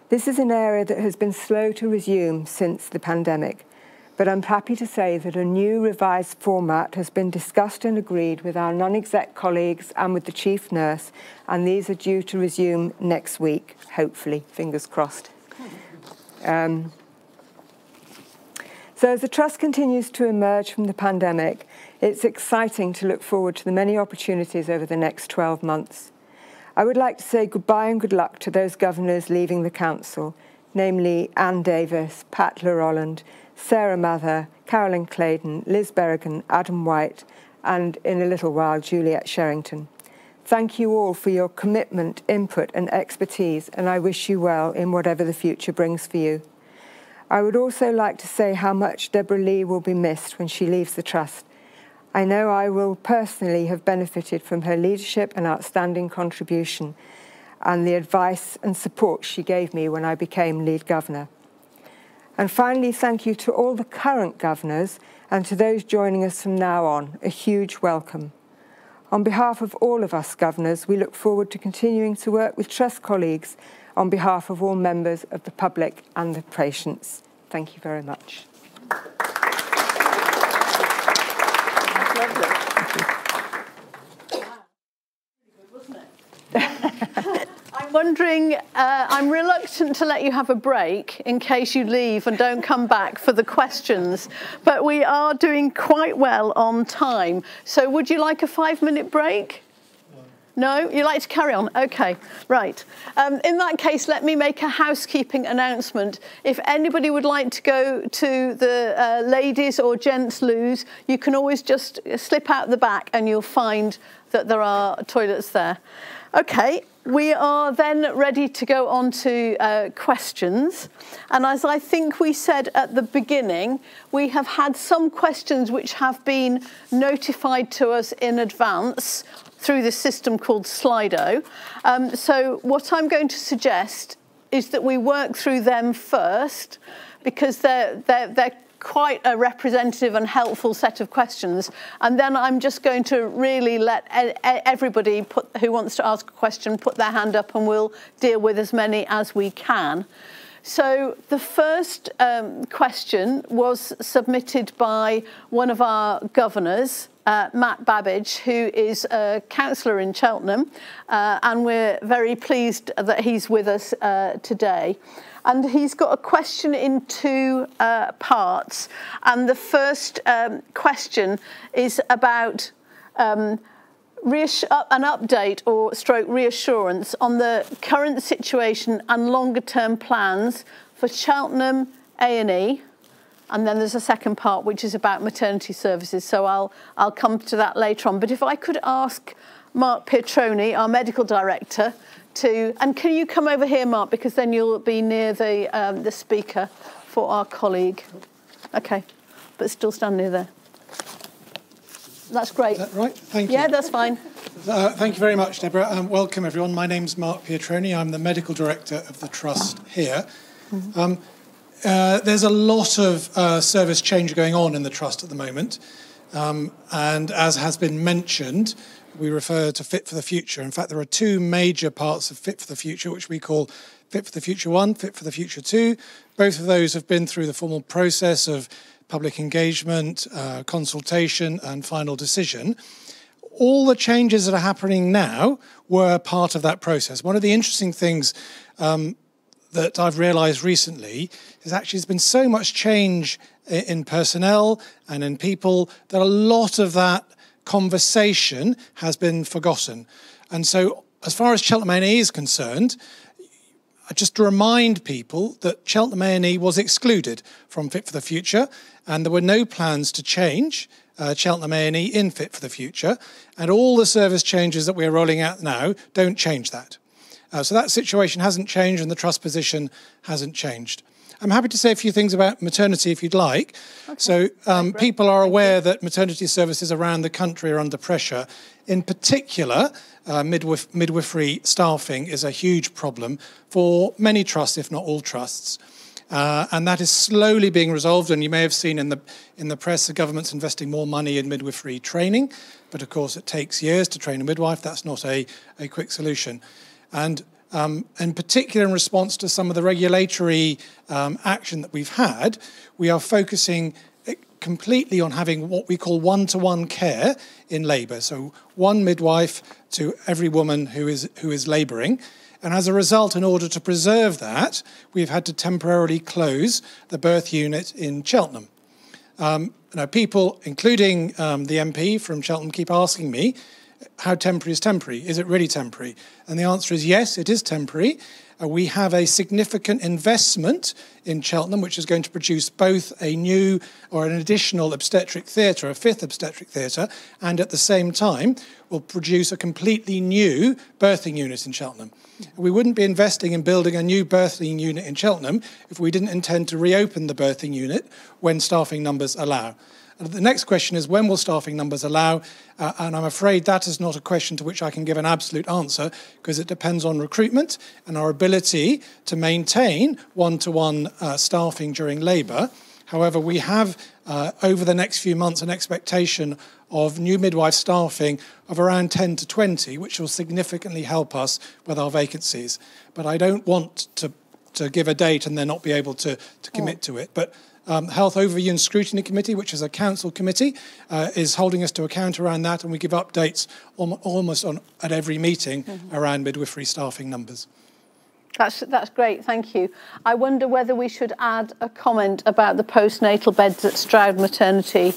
This is an area that has been slow to resume since the pandemic, but I'm happy to say that a new revised format has been discussed and agreed with our non-exec colleagues and with the chief nurse, and these are due to resume next week, hopefully, fingers crossed. So as the Trust continues to emerge from the pandemic, it's exciting to look forward to the many opportunities over the next 12 months. I would like to say goodbye and good luck to those governors leaving the Council, namely Anne Davis, Pat LaRolland, Sarah Mather, Carolyn Claydon, Liz Berrigan, Adam White, and in a little while, Juliet Sherrington. Thank you all for your commitment, input and expertise, and I wish you well in whatever the future brings for you. I would also like to say how much Deborah Lee will be missed when she leaves the Trust. I know I will personally have benefited from her leadership and outstanding contribution and the advice and support she gave me when I became lead governor. And finally, thank you to all the current governors and to those joining us from now on, a huge welcome. On behalf of all of us governors, we look forward to continuing to work with Trust colleagues on behalf of all members of the public and the patients. Thank you very much. I'm wondering, I'm reluctant to let you have a break in case you leave and don't come back for the questions, but we are doing quite well on time. So would you like a 5-minute break? No? You like to carry on? Okay, right. In that case, let me make a housekeeping announcement. If anybody would like to go to the ladies' or gents' loos, you can always just slip out the back and you'll find that there are toilets there. Okay, we are then ready to go on to questions. And as I think we said at the beginning, we have had some questions which have been notified to us in advance through this system called Slido. So what I'm going to suggest is that we work through them first, because they're quite a representative and helpful set of questions. And then I'm just going to really let everybody who wants to ask a question put their hand up, and we'll deal with as many as we can. So the first question was submitted by one of our governors, Matt Babbage, who is a councillor in Cheltenham, and we're very pleased that he's with us today. And he's got a question in two parts. And the first question is about an update or stroke reassurance on the current situation and longer term plans for Cheltenham A&E. And then there's a second part which is about maternity services. So I'll come to that later on. But if I could ask Mark Pietroni, our medical director, and can you come over here, Mark, because then you'll be near the speaker for our colleague. Okay, but still stand near there. That's great. Is that right? Thank you. Yeah, that's fine. Thank you very much, Deborah. Welcome, everyone. My name's Mark Pietroni. I'm the medical director of the Trust here. There's a lot of service change going on in the Trust at the moment. And as has been mentioned, we refer to Fit for the Future. In fact, there are two major parts of Fit for the Future, which we call Fit for the Future 1, Fit for the Future 2. Both of those have been through the formal process of public engagement, consultation and final decision. All the changes that are happening now were part of that process. One of the interesting things that I've realised recently is actually there's been so much change in personnel and in people that a lot of that conversation has been forgotten. And so as far as Cheltenham A&E is concerned, just to remind people that Cheltenham A&E was excluded from Fit for the Future, and there were no plans to change Cheltenham A&E in Fit for the Future, and all the service changes that we're rolling out now don't change that. So that situation hasn't changed and the trust position hasn't changed. I'm happy to say a few things about maternity if you'd like. Okay. So people are aware that maternity services around the country are under pressure. In particular, midwifery staffing is a huge problem for many trusts, if not all trusts. And that is slowly being resolved. And you may have seen in the press the government's investing more money in midwifery training. But of course, it takes years to train a midwife. That's not a quick solution. And in particular, in response to some of the regulatory action that we've had, we are focusing completely on having what we call one-to-one care in labour. So one midwife to every woman who is labouring. And as a result, in order to preserve that, we've had to temporarily close the birth unit in Cheltenham. Now, people, including the MP from Cheltenham, keep asking me, how temporary is temporary? Is it really temporary? And the answer is yes, it is temporary. We have a significant investment in Cheltenham, which is going to produce both a new or an additional obstetric theatre, a fifth obstetric theatre, and at the same time will produce a completely new birthing unit in Cheltenham. We wouldn't be investing in building a new birthing unit in Cheltenham if we didn't intend to reopen the birthing unit when staffing numbers allow. And the next question is, when will staffing numbers allow? And I'm afraid that is not a question to which I can give an absolute answer, because it depends on recruitment and our ability to maintain one-to-one staffing during labour. However, we have, over the next few months, an expectation of new midwife staffing of around 10 to 20, which will significantly help us with our vacancies. But I don't want to give a date and then not be able to commit to it. But Health Overview and Scrutiny Committee, which is a council committee, is holding us to account around that, and we give updates almost at every meeting around midwifery staffing numbers. That's great, thank you. I wonder whether we should add a comment about the postnatal beds at Stroud Maternity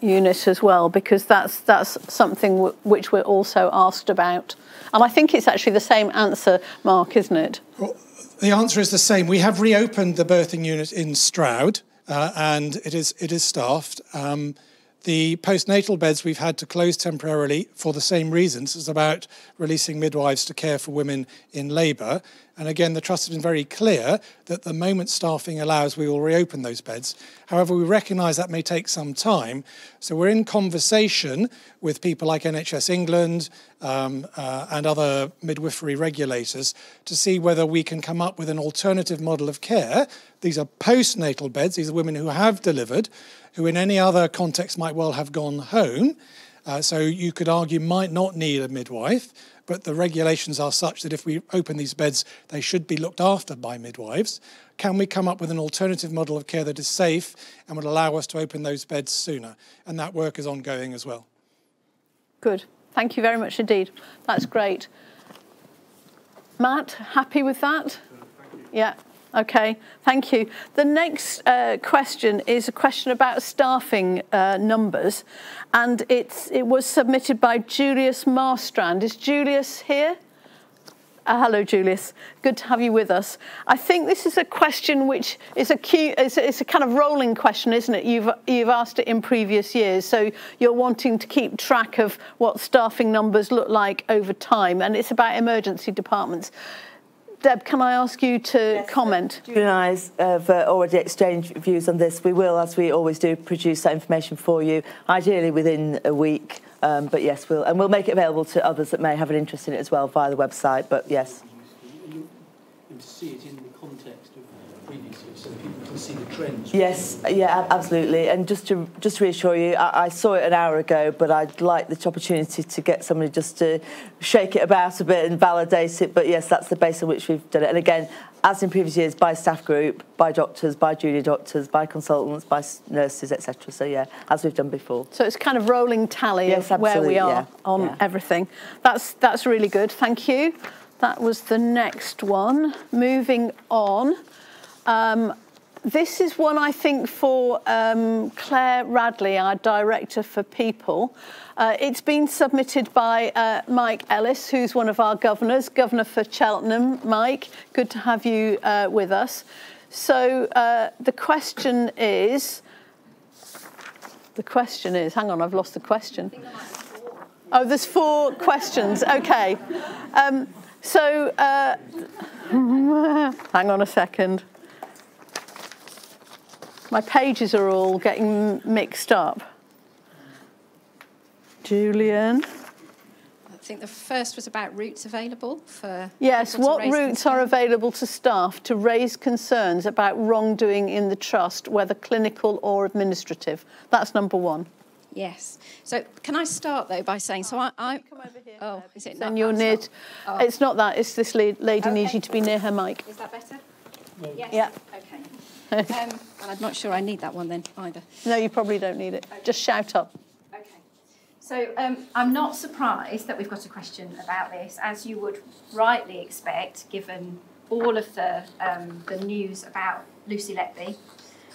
Unit as well, because that's something which we're also asked about. And I think it's actually the same answer, Mark, isn't it? Well, the answer is the same. We have reopened the birthing unit in Stroud, and it is staffed. The postnatal beds we've had to close temporarily for the same reasons. It's about releasing midwives to care for women in labour. And again, the Trust has been very clear that the moment staffing allows, we will reopen those beds. However, we recognise that may take some time. So we're in conversation with people like NHS England and other midwifery regulators to see whether we can come up with an alternative model of care. These are postnatal beds. These are women who have delivered, who in any other context might well have gone home. So you could argue might not need a midwife, but the regulations are such that if we open these beds, they should be looked after by midwives. Can we come up with an alternative model of care that is safe and would allow us to open those beds sooner? And that work is ongoing as well. Good. Thank you very much indeed. That's great. Matt, happy with that? Yeah. Okay, thank you. The next question is a question about staffing numbers, and it was submitted by Julius Marstrand. Is Julius here? Hello, Julius. Good to have you with us. I think this is a question which is it's a kind of rolling question, isn't it? You've asked it in previous years, so you're wanting to keep track of what staffing numbers look like over time, and it's about emergency departments. Deb, can I ask you to comment? Julie and I have already exchanged views on this. We will, as we always do, produce that information for you, ideally within a week. But yes, we'll make it available to others that may have an interest in it as well via the website. But yes. And to see it in the context of previously, so that people can see the trends? Yes, yeah, absolutely. And just to reassure you, I saw it an hour ago, but I'd like the opportunity to get somebody just to shake it about a bit and validate it. But yes, that's the base on which we've done it. And again, as in previous years, by staff group, by doctors, by junior doctors, by consultants, by nurses, etc. So yeah, as we've done before. So it's kind of rolling tally of where we are on everything. That's really good. Thank you. That was the next one. Moving on. This is one, I think, for Claire Radley, our Director for People. It's been submitted by Mike Ellis, who's one of our governors, Governor for Cheltenham. Mike, good to have you with us. So the question is, hang on, I've lost the question. Oh, there's 4 questions, okay. So, hang on a second. My pages are all getting mixed up. Julian? I think the first was about routes available for... Yes, what routes are available to staff to raise concerns about wrongdoing in the trust, whether clinical or administrative? That's number 1. Yes. So can I start, though, by saying... So I come over here. Oh, is it Then not? you're near... Oh. It's not that. It's this lady needs you to be near her mic. Is that better? Yes. Yeah. Okay. And I'm not sure I need that one then, either. No, you probably don't need it. Okay. Just shout up. Okay. So I'm not surprised that we've got a question about this, as you would rightly expect, given all of the news about Lucy Letby.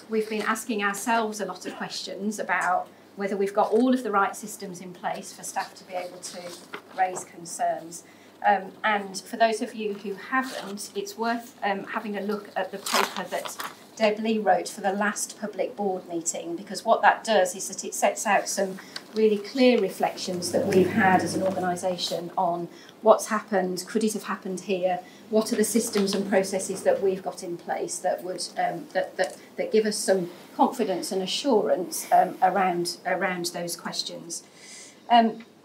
We've been asking ourselves a lot of questions about whether we've got all of the right systems in place for staff to be able to raise concerns. And for those of you who haven't, it's worth having a look at the paper that Deb Lee wrote for the last public board meeting, because what that does is that it sets out some really clear reflections that we've had as an organisation on what's happened, could it have happened here, what are the systems and processes that we've got in place that would that give us some confidence and assurance around those questions.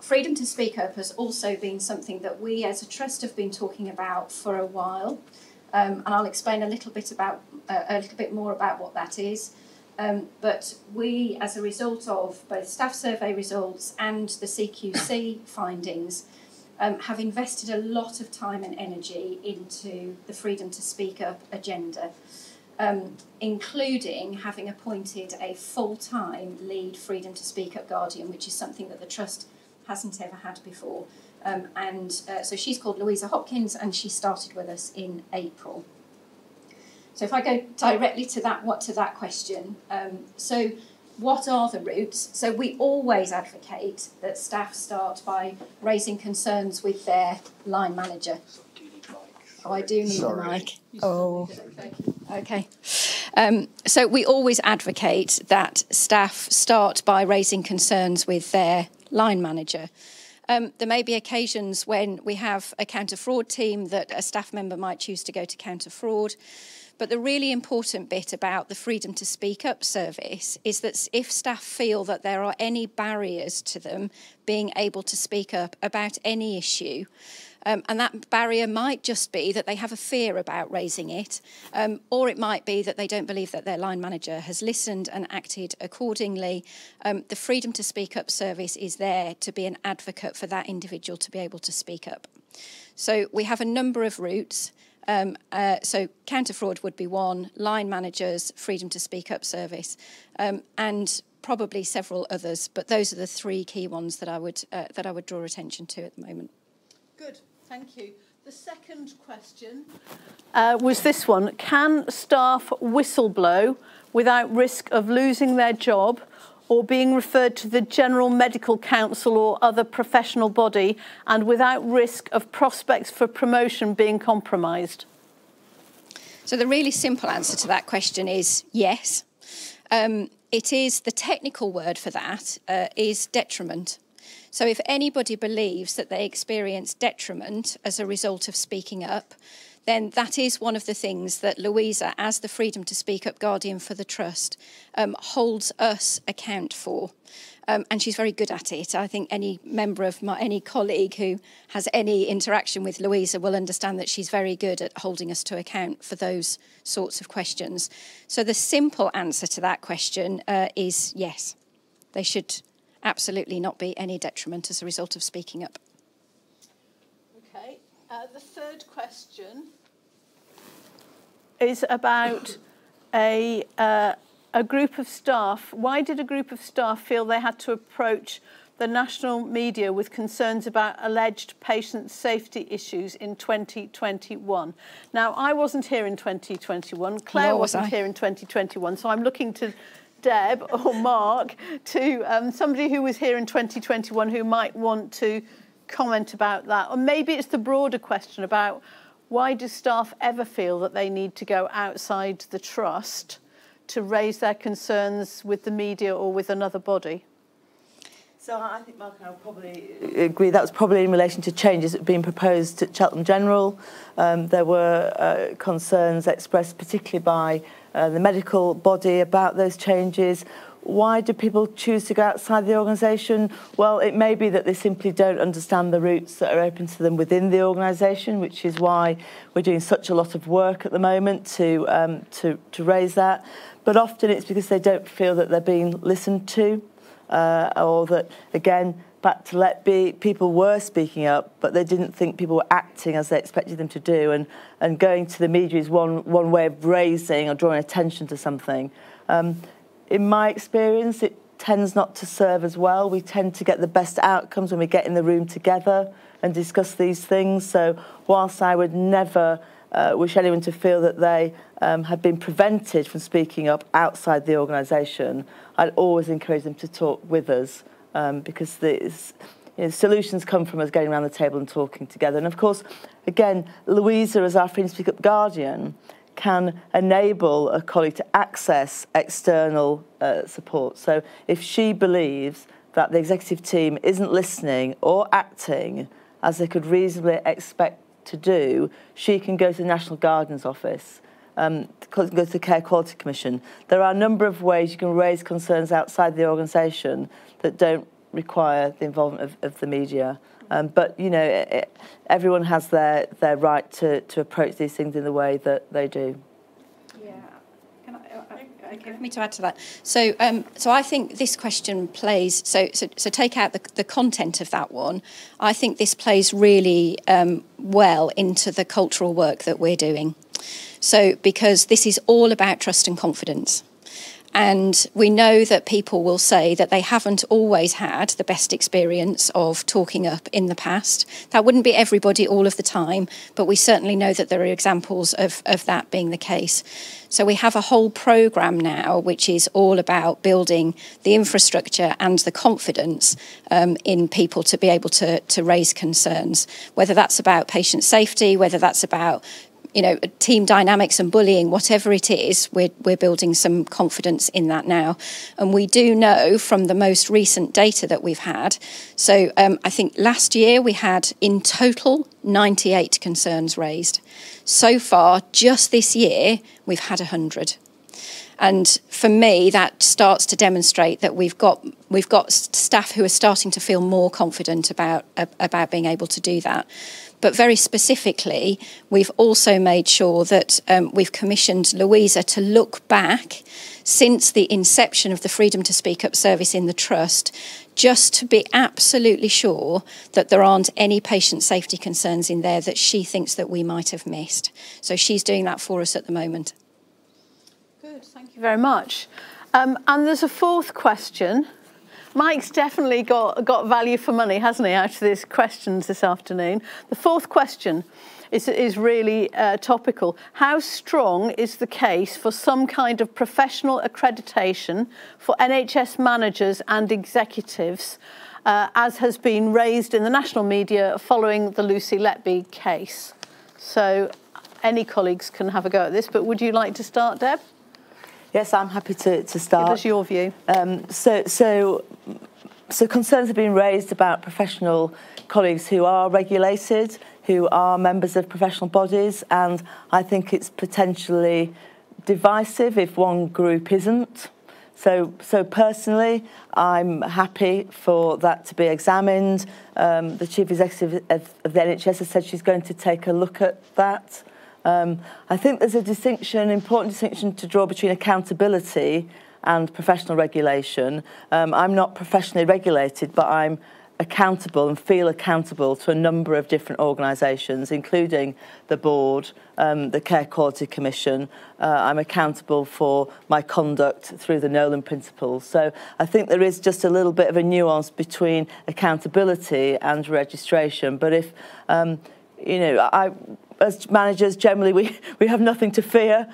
Freedom to speak up has also been something that we as a trust have been talking about for a while, and I'll explain a little bit more about what that is. But we, as a result of both staff survey results and the CQC findings, have invested a lot of time and energy into the Freedom to Speak Up agenda, including having appointed a full-time lead Freedom to Speak Up guardian, which is something that the trust hasn't ever had before. So she's called Louisa Hopkins, and she started with us in April. So if I go directly to that question, so what are the routes? So we always advocate that staff start by raising concerns with their line manager. Oh, I do need a mic. Oh, okay. So we always advocate that staff start by raising concerns with their line manager. There may be occasions when we have a counter-fraud team that a staff member might choose to go to counter-fraud. But the really important bit about the Freedom to Speak Up service is that if staff feel that there are any barriers to them being able to speak up about any issue, and that barrier might just be that they have a fear about raising it, or it might be that they don't believe that their line manager has listened and acted accordingly. The Freedom to Speak Up service is there to be an advocate for that individual to be able to speak up. So we have a number of routes. So counter-fraud would be one, line managers, Freedom to Speak Up service, and probably several others. But those are the 3 key ones that I would draw attention to at the moment. Good, thank you. The second question was this one: can staff whistleblow without risk of losing their job or being referred to the General Medical Council or other professional body, and without risk of prospects for promotion being compromised? So the really simple answer to that question is yes. It is, the technical word for that is detriment. So if anybody believes that they experience detriment as a result of speaking up, then that is one of the things that Louisa, as the Freedom to Speak Up Guardian for the Trust, holds us account for. And she's very good at it. I think any member of any colleague who has any interaction with Louisa will understand that she's very good at holding us to account for those sorts of questions. So the simple answer to that question is yes. They should absolutely not be any detriment as a result of speaking up. Okay. The third question is about a group of staff. Why did a group of staff feel they had to approach the national media with concerns about alleged patient safety issues in 2021? Now, I wasn't here in 2021. Claire wasn't here in 2021, so I'm looking to Deb or Mark, to somebody who was here in 2021 who might want to comment about that. Or maybe it's the broader question about why do staff ever feel that they need to go outside the trust to raise their concerns with the media or with another body? So I think Mark and I will probably agree that was probably in relation to changes that were being proposed at Cheltenham General. There were concerns expressed particularly by the medical body about those changes. Why do people choose to go outside the organisation? Well, it may be that they simply don't understand the routes that are open to them within the organisation, which is why we're doing such a lot of work at the moment to raise that. But often it's because they don't feel that they're being listened to, or that, again, back to let be, people were speaking up, but they didn't think people were acting as they expected them to do. And going to the media is one way of raising or drawing attention to something. In my experience, it tends not to serve as well. We tend to get the best outcomes when we get in the room together and discuss these things. So whilst I would never wish anyone to feel that they had been prevented from speaking up outside the organisation, I'd always encourage them to talk with us, because the solutions come from us getting around the table and talking together. And of course, again, Louisa, as our Freedom to Speak Up Guardian, can enable a colleague to access external support. So if she believes that the executive team isn't listening or acting as they could reasonably expect to do, she can go to the National Guardian's Office, go to the Care Quality Commission. There are a number of ways you can raise concerns outside the organisation that don't require the involvement of the media. But, you know, everyone has their right to approach these things in the way that they do. Yeah. Can I, okay, for me to add to that. So I think this question plays, so take out the content of that one. I think this plays really well into the cultural work that we're doing. So, because this is all about trust and confidence. And we know that people will say that they haven't always had the best experience of talking up in the past. That wouldn't be everybody all of the time, but we certainly know that there are examples of that being the case. So we have a whole programme now which is all about building the infrastructure and the confidence in people to be able to raise concerns, whether that's about patient safety, whether that's about team dynamics and bullying, whatever it is, we're building some confidence in that now. And we do know from the most recent data that we've had, so I think last year we had in total 98 concerns raised. So far, just this year, we've had 100. And for me, that starts to demonstrate that we've got staff who are starting to feel more confident about being able to do that. But very specifically, we've also made sure that we've commissioned Louisa to look back since the inception of the Freedom to Speak Up service in the Trust, just to be absolutely sure that there aren't any patient safety concerns in there that she thinks that we might have missed. So she's doing that for us at the moment. Good, thank you very much. And there's a fourth question. Mike's definitely got value for money, hasn't he, out of these questions this afternoon. The fourth question is really topical. How strong is the case for some kind of professional accreditation for NHS managers and executives, as has been raised in the national media following the Lucy Letby case? So any colleagues can have a go at this, but would you like to start, Deb? Yes, I'm happy to start. Give us your view. So concerns have been raised about professional colleagues who are regulated, who are members of professional bodies, and I think it's potentially divisive if one group isn't. So personally, I'm happy for that to be examined. The Chief Executive of the NHS has said she's going to take a look at that. I think there's a distinction, important distinction to draw between accountability and professional regulation. I'm not professionally regulated, but I'm accountable and feel accountable to a number of different organisations, including the board, the Care Quality Commission. I'm accountable for my conduct through the Nolan Principles. So I think there is just a little bit of a nuance between accountability and registration. But if, you know, as managers, generally, we have nothing to fear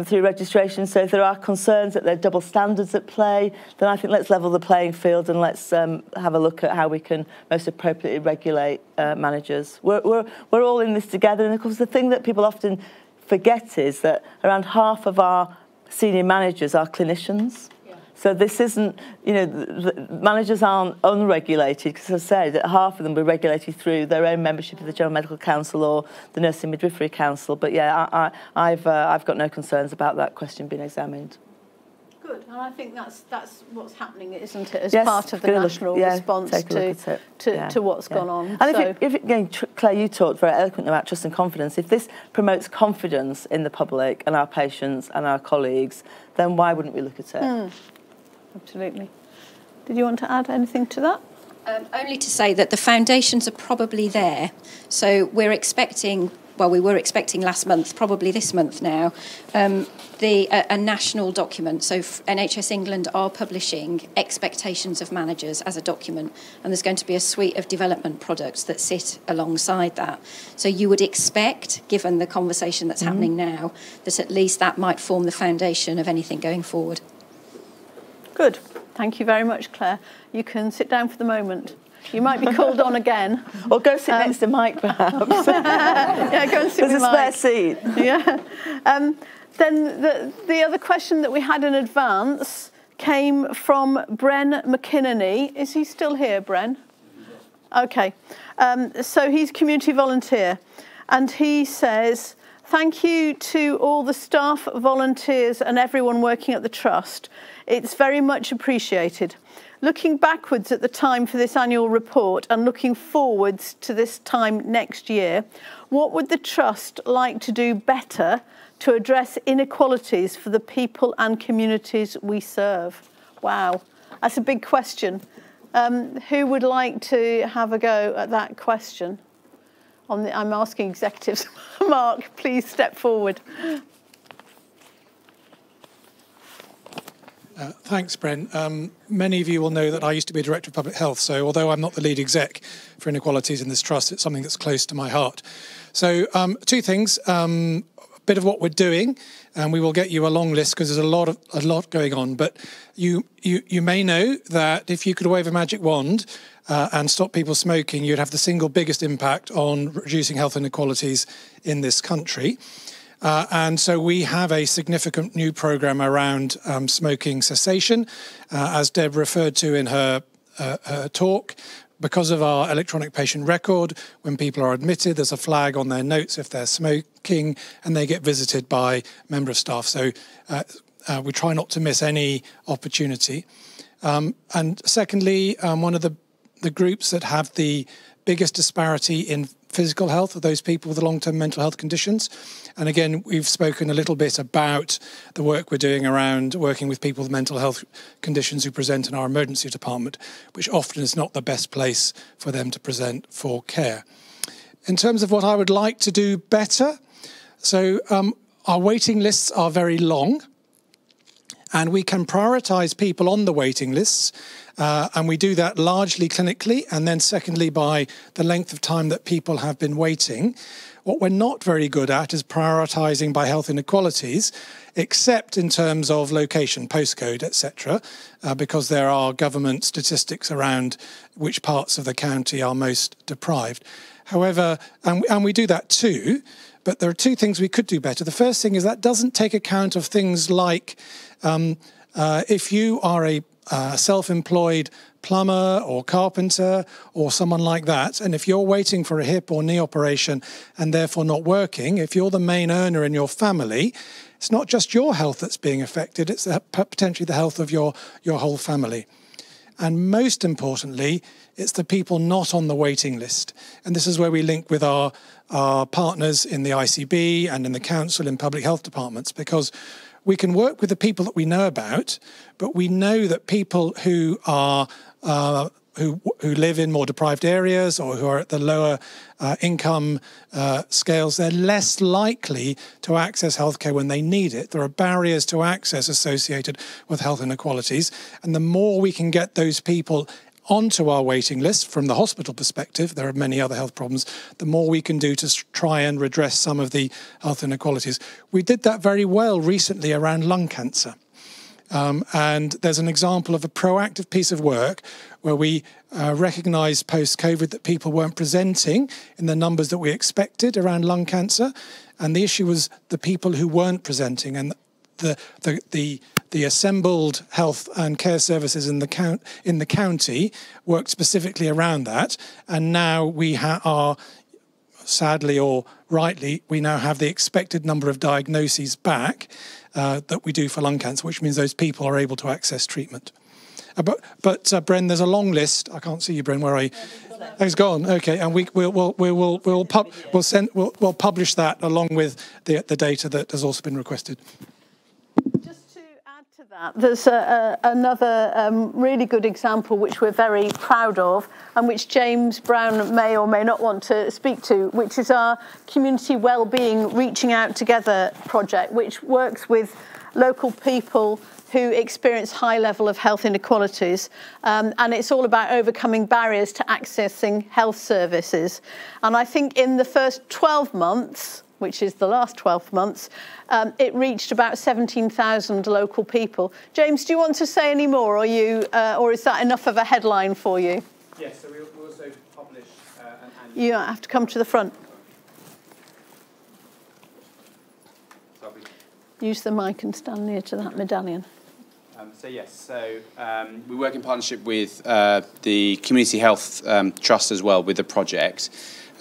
through registration. So if there are concerns that there are double standards at play, then I think let's level the playing field and let's have a look at how we can most appropriately regulate managers. We're all in this together. And of course, the thing that people often forget is that around half of our senior managers are clinicians. So this isn't, you know, the managers aren't unregulated, because as I said, half of them were regulated through their own membership of the General Medical Council or the Nursing Midwifery Council. But yeah, I've got no concerns about that question being examined. Good, and I think that's what's happening, isn't it, as part of the national response to what's gone on. And if again, Claire, you talked very eloquently about trust and confidence. If this promotes confidence in the public and our patients and our colleagues, then why wouldn't we look at it? Absolutely. Did you want to add anything to that? Only to say that the foundations are probably there. So we're expecting, well, we were expecting last month, probably this month now, a national document. So NHS England are publishing expectations of managers as a document, and there's going to be a suite of development products that sit alongside that. So you would expect, given the conversation that's happening now, that at least that might form the foundation of anything going forward. Good. Thank you very much, Claire. You can sit down for the moment. You might be called on again. Or go sit next to Mike, perhaps. Yeah, go and sit with Mike. There's a spare seat. Yeah. Then the other question that we had in advance came from Bren McKinney. Is he still here, Bren? Okay. So he's community volunteer. And he says, thank you to all the staff, volunteers and everyone working at the Trust. It's very much appreciated. Looking backwards at the time for this annual report and looking forwards to this time next year, what would the Trust like to do better to address inequalities for the people and communities we serve? Wow, that's a big question. Who would like to have a go at that question? I'm asking executives. Mark, please step forward. Thanks, Bren. Many of you will know that I used to be Director of Public Health, so although I'm not the lead exec for inequalities in this trust, it's something that's close to my heart. So two things, a bit of what we're doing, and we will get you a long list because there's a lot going on, but you may know that if you could wave a magic wand and stop people smoking, you'd have the single biggest impact on reducing health inequalities in this country. And so we have a significant new programme around smoking cessation, as Deb referred to in her talk. Because of our electronic patient record, when people are admitted, there's a flag on their notes if they're smoking, and they get visited by a member of staff. So we try not to miss any opportunity. And secondly, one of the groups that have the biggest disparity in physical health are those people with long-term mental health conditions. And again, we've spoken a little bit about the work we're doing around working with people with mental health conditions who present in our emergency department, which often is not the best place for them to present for care. In terms of what I would like to do better, so our waiting lists are very long, and we can prioritise people on the waiting lists, and we do that largely clinically, and then secondly by the length of time that people have been waiting. What we're not very good at is prioritising by health inequalities, except in terms of location, postcode, etc., because there are government statistics around which parts of the county are most deprived. However, and we do that too, but there are two things we could do better. The first thing is that doesn't take account of things like if you are a self-employed plumber or carpenter or someone like that, and if you're waiting for a hip or knee operation and therefore not working, if you're the main earner in your family, it's not just your health that's being affected, it's potentially the health of your whole family. And most importantly, it's the people not on the waiting list. And this is where we link with our partners in the ICB and in the council in public health departments, because we can work with the people that we know about, but we know that people who are who live in more deprived areas or who are at the lower income scales, they're less likely to access healthcare when they need it. There are barriers to access associated with health inequalities, and the more we can get those people onto our waiting list from the hospital perspective, there are many other health problems, the more we can do to try and redress some of the health inequalities. We did that very well recently around lung cancer. And there's an example of a proactive piece of work where we recognised post-COVID that people weren't presenting in the numbers that we expected around lung cancer. And the issue was the people who weren't presenting, and the assembled health and care services in the county worked specifically around that. And now we are, sadly or rightly, we now have the expected number of diagnoses back that we do for lung cancer, which means those people are able to access treatment. But Bren, there's a long list. I can't see you, Bren. Where are you? Oh, he's gone. Okay, and we'll publish that along with the data that has also been requested. Just to add to that, there's another really good example which we're very proud of, and which James Brown may or may not want to speak to, which is our Community Wellbeing Reaching Out Together project, which works with local people who experience high level of health inequalities, and it's all about overcoming barriers to accessing health services. And I think in the first 12 months, which is the last 12 months, it reached about 17,000 local people. James, do you want to say any more, or is that enough of a headline for you? Yes, so we also publish an annual... You have to come to the front. Use the mic and stand near to that medallion. We work in partnership with the Community Health Trust as well with the project.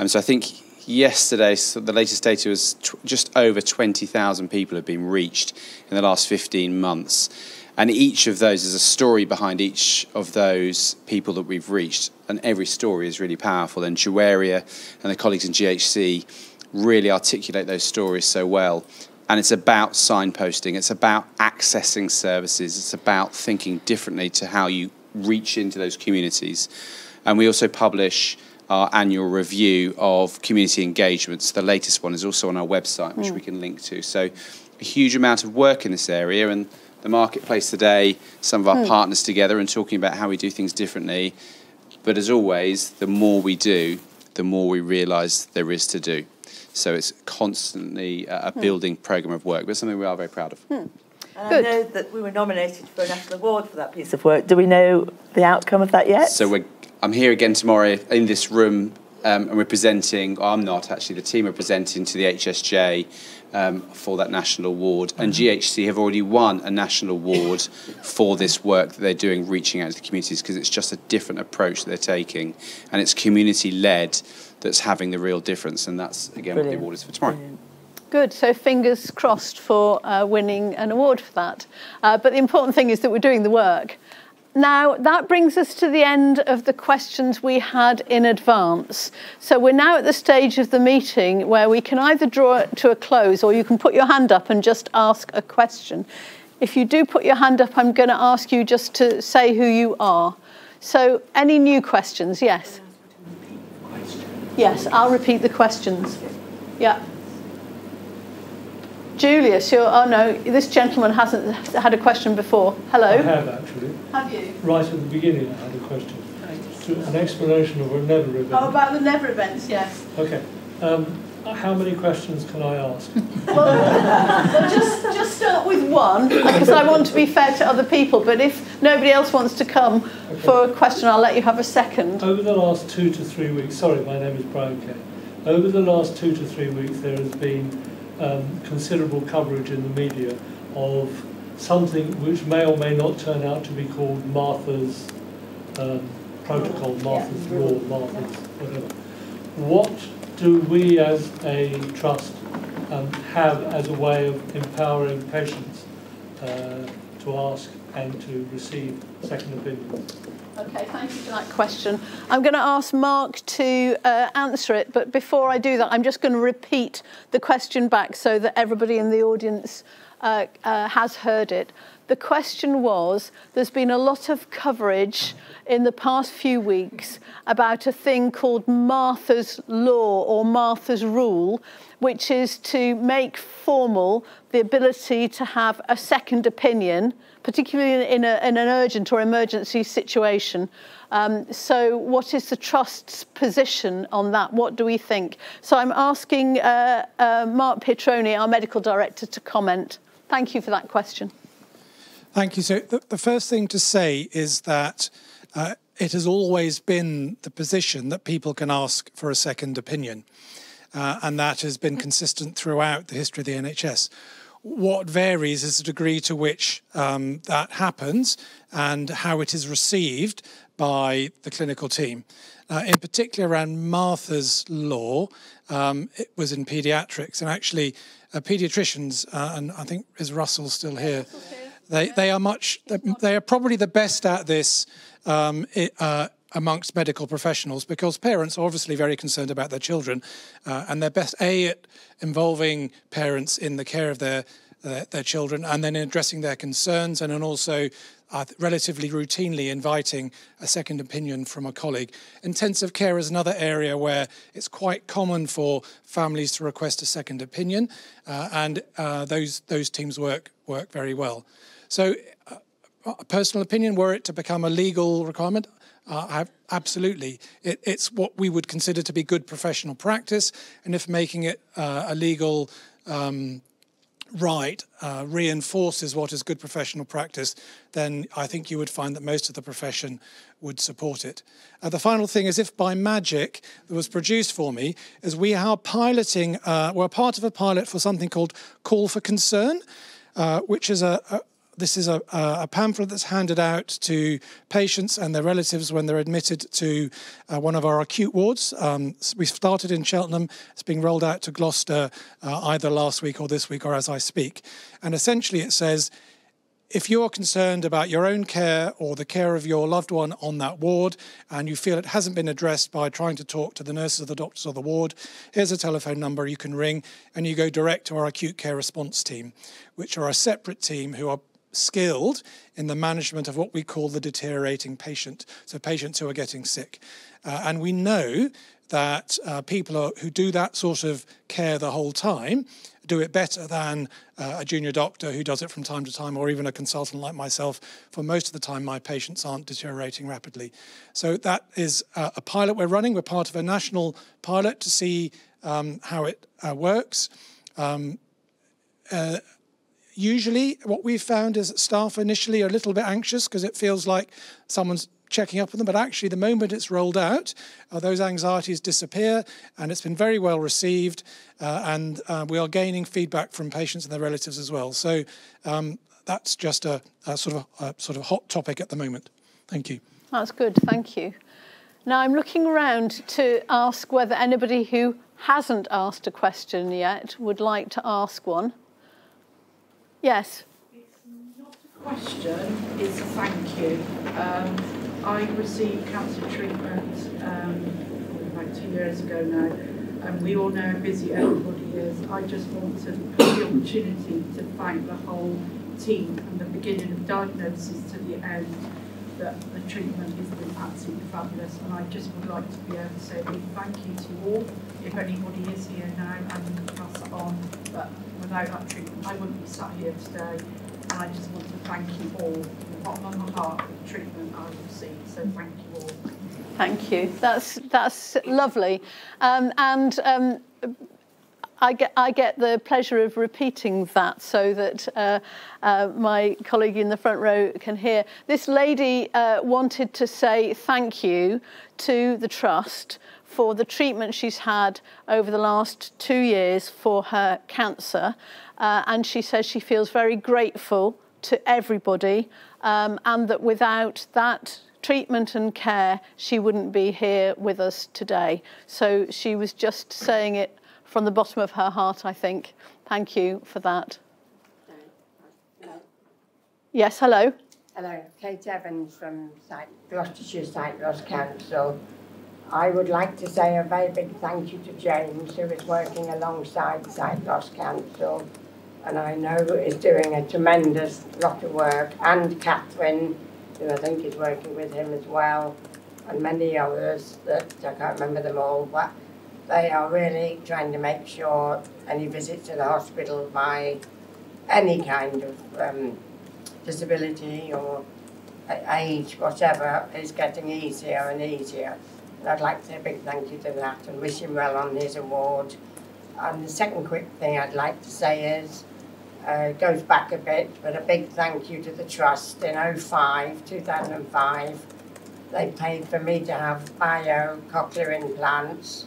So I think yesterday, the latest data was just over 20,000 people have been reached in the last 15 months. And each of those, is a story behind each of those people that we've reached. And every story is really powerful. And Juwaria and the colleagues in GHC really articulate those stories so well. And it's about signposting, it's about accessing services, it's about thinking differently to how you reach into those communities. And we also publish our annual review of community engagements. The latest one is also on our website, which we can link to. So a huge amount of work in this area, and the marketplace today, some of our partners together and talking about how we do things differently. But as always, the more we do, the more we realise there is to do. So it's constantly a building programme of work, but something we are very proud of. And I know that we were nominated for a national award for that piece of work. Do we know the outcome of that yet? So I'm here again tomorrow in this room, and we're presenting, I'm not actually, the team are presenting to the HSJ for that national award. And GHC have already won a national award for this work that they're doing, reaching out to the communities, because it's just a different approach that they're taking. And it's community-led that's having the real difference, and that's, again, what the award is for tomorrow. Brilliant. Good, so fingers crossed for winning an award for that. But the important thing is that we're doing the work. Now, that brings us to the end of the questions we had in advance. So we're now at the stage of the meeting where we can either draw it to a close, or you can put your hand up and just ask a question. If you do put your hand up, I'm going to ask you just to say who you are. So any new questions? Yes. Yes, I'll repeat the questions. Yeah. Julius, oh no, this gentleman hasn't had a question before. Hello. I have actually. Have you? Right at the beginning I had a question. An explanation of a never event. Oh, about the never events, yes. Okay. How many questions can I ask? Well, just start with one, because I want to be fair to other people, but if nobody else wants to come for a question, I'll let you have a second. Over the last 2 to 3 weeks, sorry, my name is Brian Kay. Over the last 2 to 3 weeks, there has been considerable coverage in the media of something which may or may not turn out to be called Martha's protocol, Martha's law, Martha's whatever. What do we as a trust have as a way of empowering patients to ask and to receive second opinions? Okay, thank you for that question. I'm going to ask Mark to answer it, but before I do that, I'm just going to repeat the question back so that everybody in the audience has heard it. The question was, there's been a lot of coverage in the past few weeks about a thing called Martha's Law or Martha's Rule, which is to make formal the ability to have a second opinion, particularly in an urgent or emergency situation. So what is the Trust's position on that? What do we think? So I'm asking Mark Pietroni, our Medical Director, to comment. Thank you for that question. Thank you. So the first thing to say is that it has always been the position that people can ask for a second opinion. And that has been consistent throughout the history of the NHS. What varies is the degree to which that happens and how it is received by the clinical team. In particular around Martha's Law, it was in paediatrics, and actually paediatricians, and I think is Russell still here, they are probably the best at this amongst medical professionals, because parents are obviously very concerned about their children, and they're best at involving parents in the care of their children, and then addressing their concerns, and then also relatively routinely inviting a second opinion from a colleague. Intensive care is another area where it's quite common for families to request a second opinion, and those teams work very well. So, a personal opinion, were it to become a legal requirement, absolutely. It's what we would consider to be good professional practice, and if making it a legal right reinforces what is good professional practice, then I think you would find that most of the profession would support it. The final thing is, if by magic that was produced for me, is we are piloting, we're part of a pilot for something called Call for Concern, which is this is a pamphlet that's handed out to patients and their relatives when they're admitted to one of our acute wards. We started in Cheltenham. It's being rolled out to Gloucester either last week or this week or as I speak. And essentially it says, if you're concerned about your own care or the care of your loved one on that ward and you feel it hasn't been addressed by trying to talk to the nurses or the doctors of the ward, here's a telephone number you can ring, and you go direct to our acute care response team, which are a separate team who are skilled in the management of what we call the deteriorating patient, so patients who are getting sick. And we know that people who do that sort of care the whole time do it better than a junior doctor who does it from time to time, or even a consultant like myself. For most of the time, my patients aren't deteriorating rapidly. So that is a pilot we're running. We're part of a national pilot to see how it works. Usually what we've found is that staff initially are a little bit anxious because it feels like someone's checking up on them, but actually the moment it's rolled out, those anxieties disappear, and it's been very well received, and we are gaining feedback from patients and their relatives as well. So that's just a sort of hot topic at the moment. Thank you. That's good, thank you. Now I'm looking around to ask whether anybody who hasn't asked a question yet would like to ask one. Yes. It's not a question, it's a thank you. I received cancer treatment about 2 years ago now, and we all know how busy everybody is. I just want to have the opportunity to thank the whole team from the beginning of diagnosis to the end, that the treatment has been absolutely fabulous, and I just would like to be able to say a big thank you to all. If anybody is here now, I can pass it on, but without that treatment I wouldn't be sat here today, and I just want to thank you all from the bottom of my heart for the treatment I've received, so thank you all. Thank you, that's lovely, I get the pleasure of repeating that so that my colleague in the front row can hear. This lady wanted to say thank you to the Trust for the treatment she's had over the last 2 years for her cancer, and she says she feels very grateful to everybody, and that without that treatment and care, she wouldn't be here with us today. So she was just saying it from the bottom of her heart, I think. Thank you for that. Yes, hello. Hello, Kate Evans from Gloucestershire Sight Loss Council. I would like to say a very big thank you to James, who is working alongside Sight Loss Council, and I know is doing a tremendous lot of work, and Catherine, who I think is working with him as well, and many others that I can't remember them all, but they are really trying to make sure any visits to the hospital by any kind of disability or age, whatever, is getting easier and easier. And I'd like to say a big thank you to that and wish him well on his award. And the second quick thing I'd like to say is, it goes back a bit, but a big thank you to the Trust. In 2005, they paid for me to have bio-cochlear implants,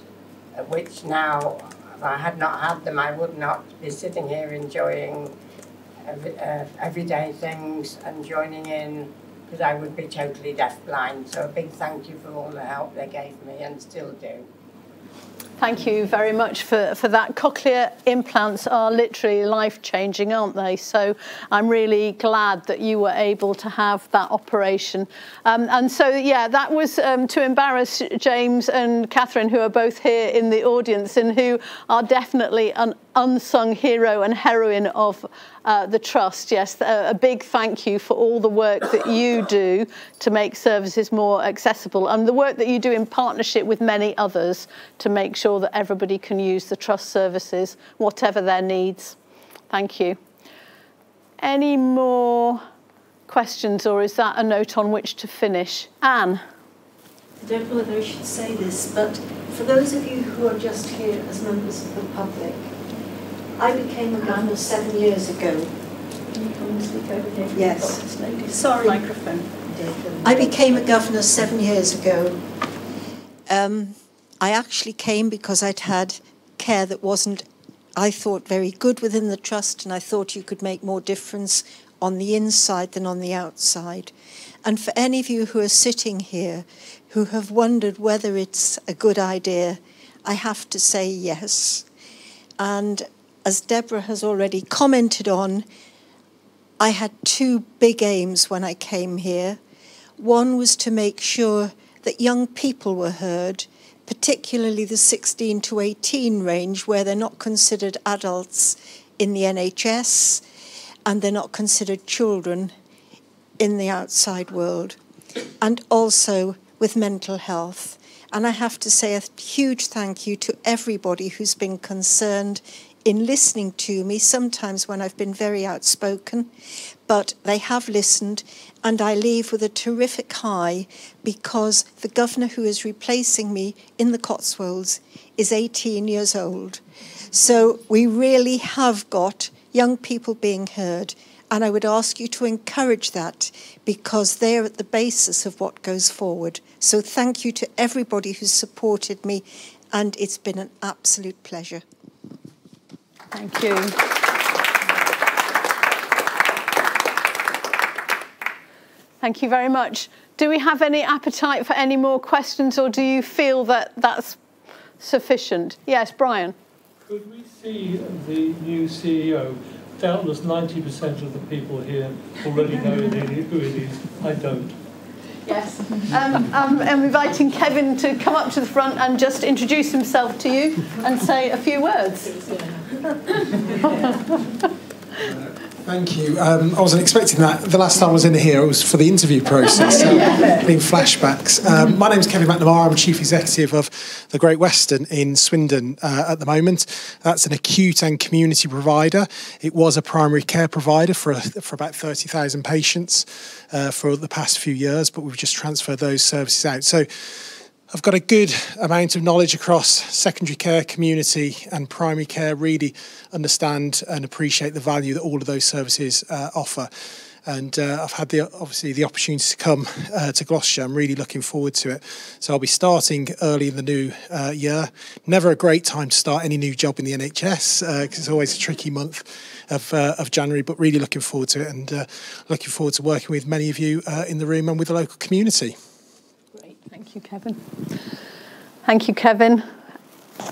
which now, if I had not had them, I would not be sitting here enjoying everyday things and joining in, because I would be totally deafblind. So a big thank you for all the help they gave me and still do. Thank you very much for that. Cochlear implants are literally life-changing, aren't they? So I'm really glad that you were able to have that operation. And so, yeah, that was to embarrass James and Catherine, who are both here in the audience and who are definitely an unsung hero and heroine of the Trust. Yes, a big thank you for all the work that you do to make services more accessible, and the work that you do in partnership with many others to make sure that everybody can use the Trust services, whatever their needs. Thank you. Any more questions, or is that a note on which to finish? Anne? I don't know whether I should say this, but for those of you who are just here as members of the public, I became a governor 7 years ago. Can you come and speak over here? Yes. Sorry. Microphone. I became a governor 7 years ago. I actually came because I'd had care that wasn't, I thought, very good within the Trust, and I thought you could make more difference on the inside than on the outside. And for any of you who are sitting here who have wondered whether it's a good idea, I have to say yes. And as Deborah has already commented on, I had two big aims when I came here. One was to make sure that young people were heard, particularly the 16 to 18 range, where they're not considered adults in the NHS and they're not considered children in the outside world, and also with mental health. And I have to say a huge thank you to everybody who's been concerned in listening to me, sometimes when I've been very outspoken, but they have listened, and I leave with a terrific high because the governor who is replacing me in the Cotswolds is 18 years old. So we really have got young people being heard, and I would ask you to encourage that because they're at the basis of what goes forward. So thank you to everybody who's supported me, and it's been an absolute pleasure. Thank you. Thank you very much. Do we have any appetite for any more questions, or do you feel that that's sufficient? Yes, Brian. Could we see the new CEO? Doubtless 90% of the people here already know who it is. I don't. Yes. I'm inviting Kevin to come up to the front and just introduce himself to you and say a few words. Thank you. I wasn't expecting that. The last time I was in here, it was for the interview process, so getting flashbacks. My name's Kevin McNamara. I'm Chief Executive of the Great Western in Swindon at the moment. That's an acute and community provider. It was a primary care provider for about 30,000 patients for the past few years, but we've just transferred those services out. So I've got a good amount of knowledge across secondary care, community and primary care, really understand and appreciate the value that all of those services offer. and I've had obviously the opportunity to come to Gloucestershire. I'm really looking forward to it. So I'll be starting early in the new year. Never a great time to start any new job in the NHS because it's always a tricky month of January, but really looking forward to it, and looking forward to working with many of you in the room and with the local community. Great, thank you, Kevin. Thank you, Kevin.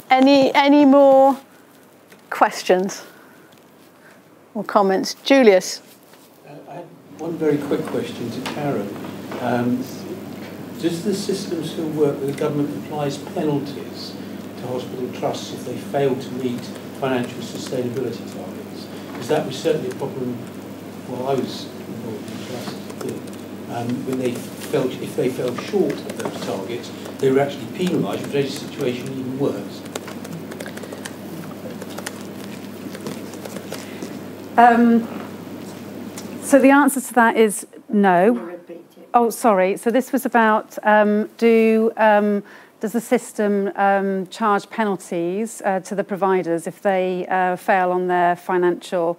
Any more questions or comments? Julius? I have one very quick question to Karen. Does the system still work where the government applies penalties to hospital trusts if they fail to meet financial sustainability targets? Because that was certainly a problem while I was involved in trusts. When if they fell short of those targets, they were actually penalised, which made the situation even worse. So the answer to that is no. Oh, sorry. So this was about does the system charge penalties to the providers if they fail on their financial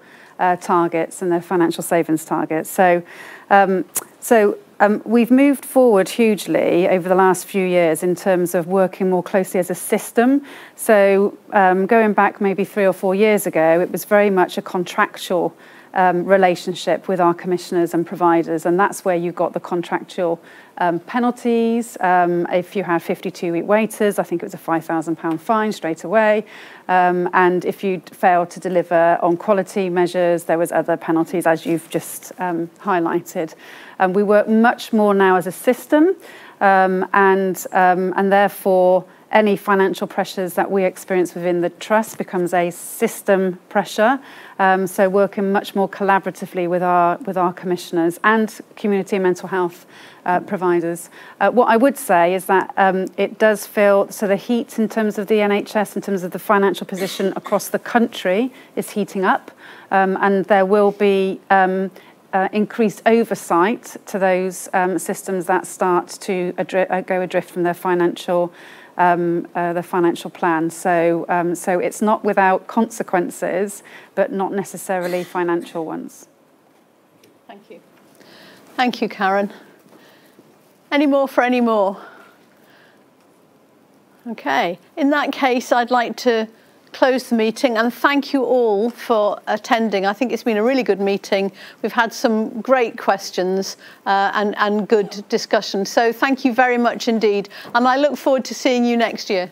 targets and their financial savings targets? So we've moved forward hugely over the last few years in terms of working more closely as a system. So going back maybe 3 or 4 years ago, it was very much a contractual relationship with our commissioners and providers, and that's where you got the contractual penalties. If you had 52-week waiters, I think it was a £5,000 fine straight away. And if you failed to deliver on quality measures, there was other penalties, as you've just highlighted. We work much more now as a system, and therefore any financial pressures that we experience within the trust becomes a system pressure. So working much more collaboratively with our commissioners and community and mental health providers. What I would say is that it does feel, so the heat in terms of the NHS, in terms of the financial position across the country is heating up, and there will be increased oversight to those systems that start to go adrift from their financial plan. So it's not without consequences, but not necessarily financial ones. Thank you. Thank you, Karen. Any more for any more? Okay. In that case, I'd like to close the meeting and thank you all for attending. I think it's been a really good meeting. We've had some great questions and good discussion. So thank you very much indeed. And I look forward to seeing you next year.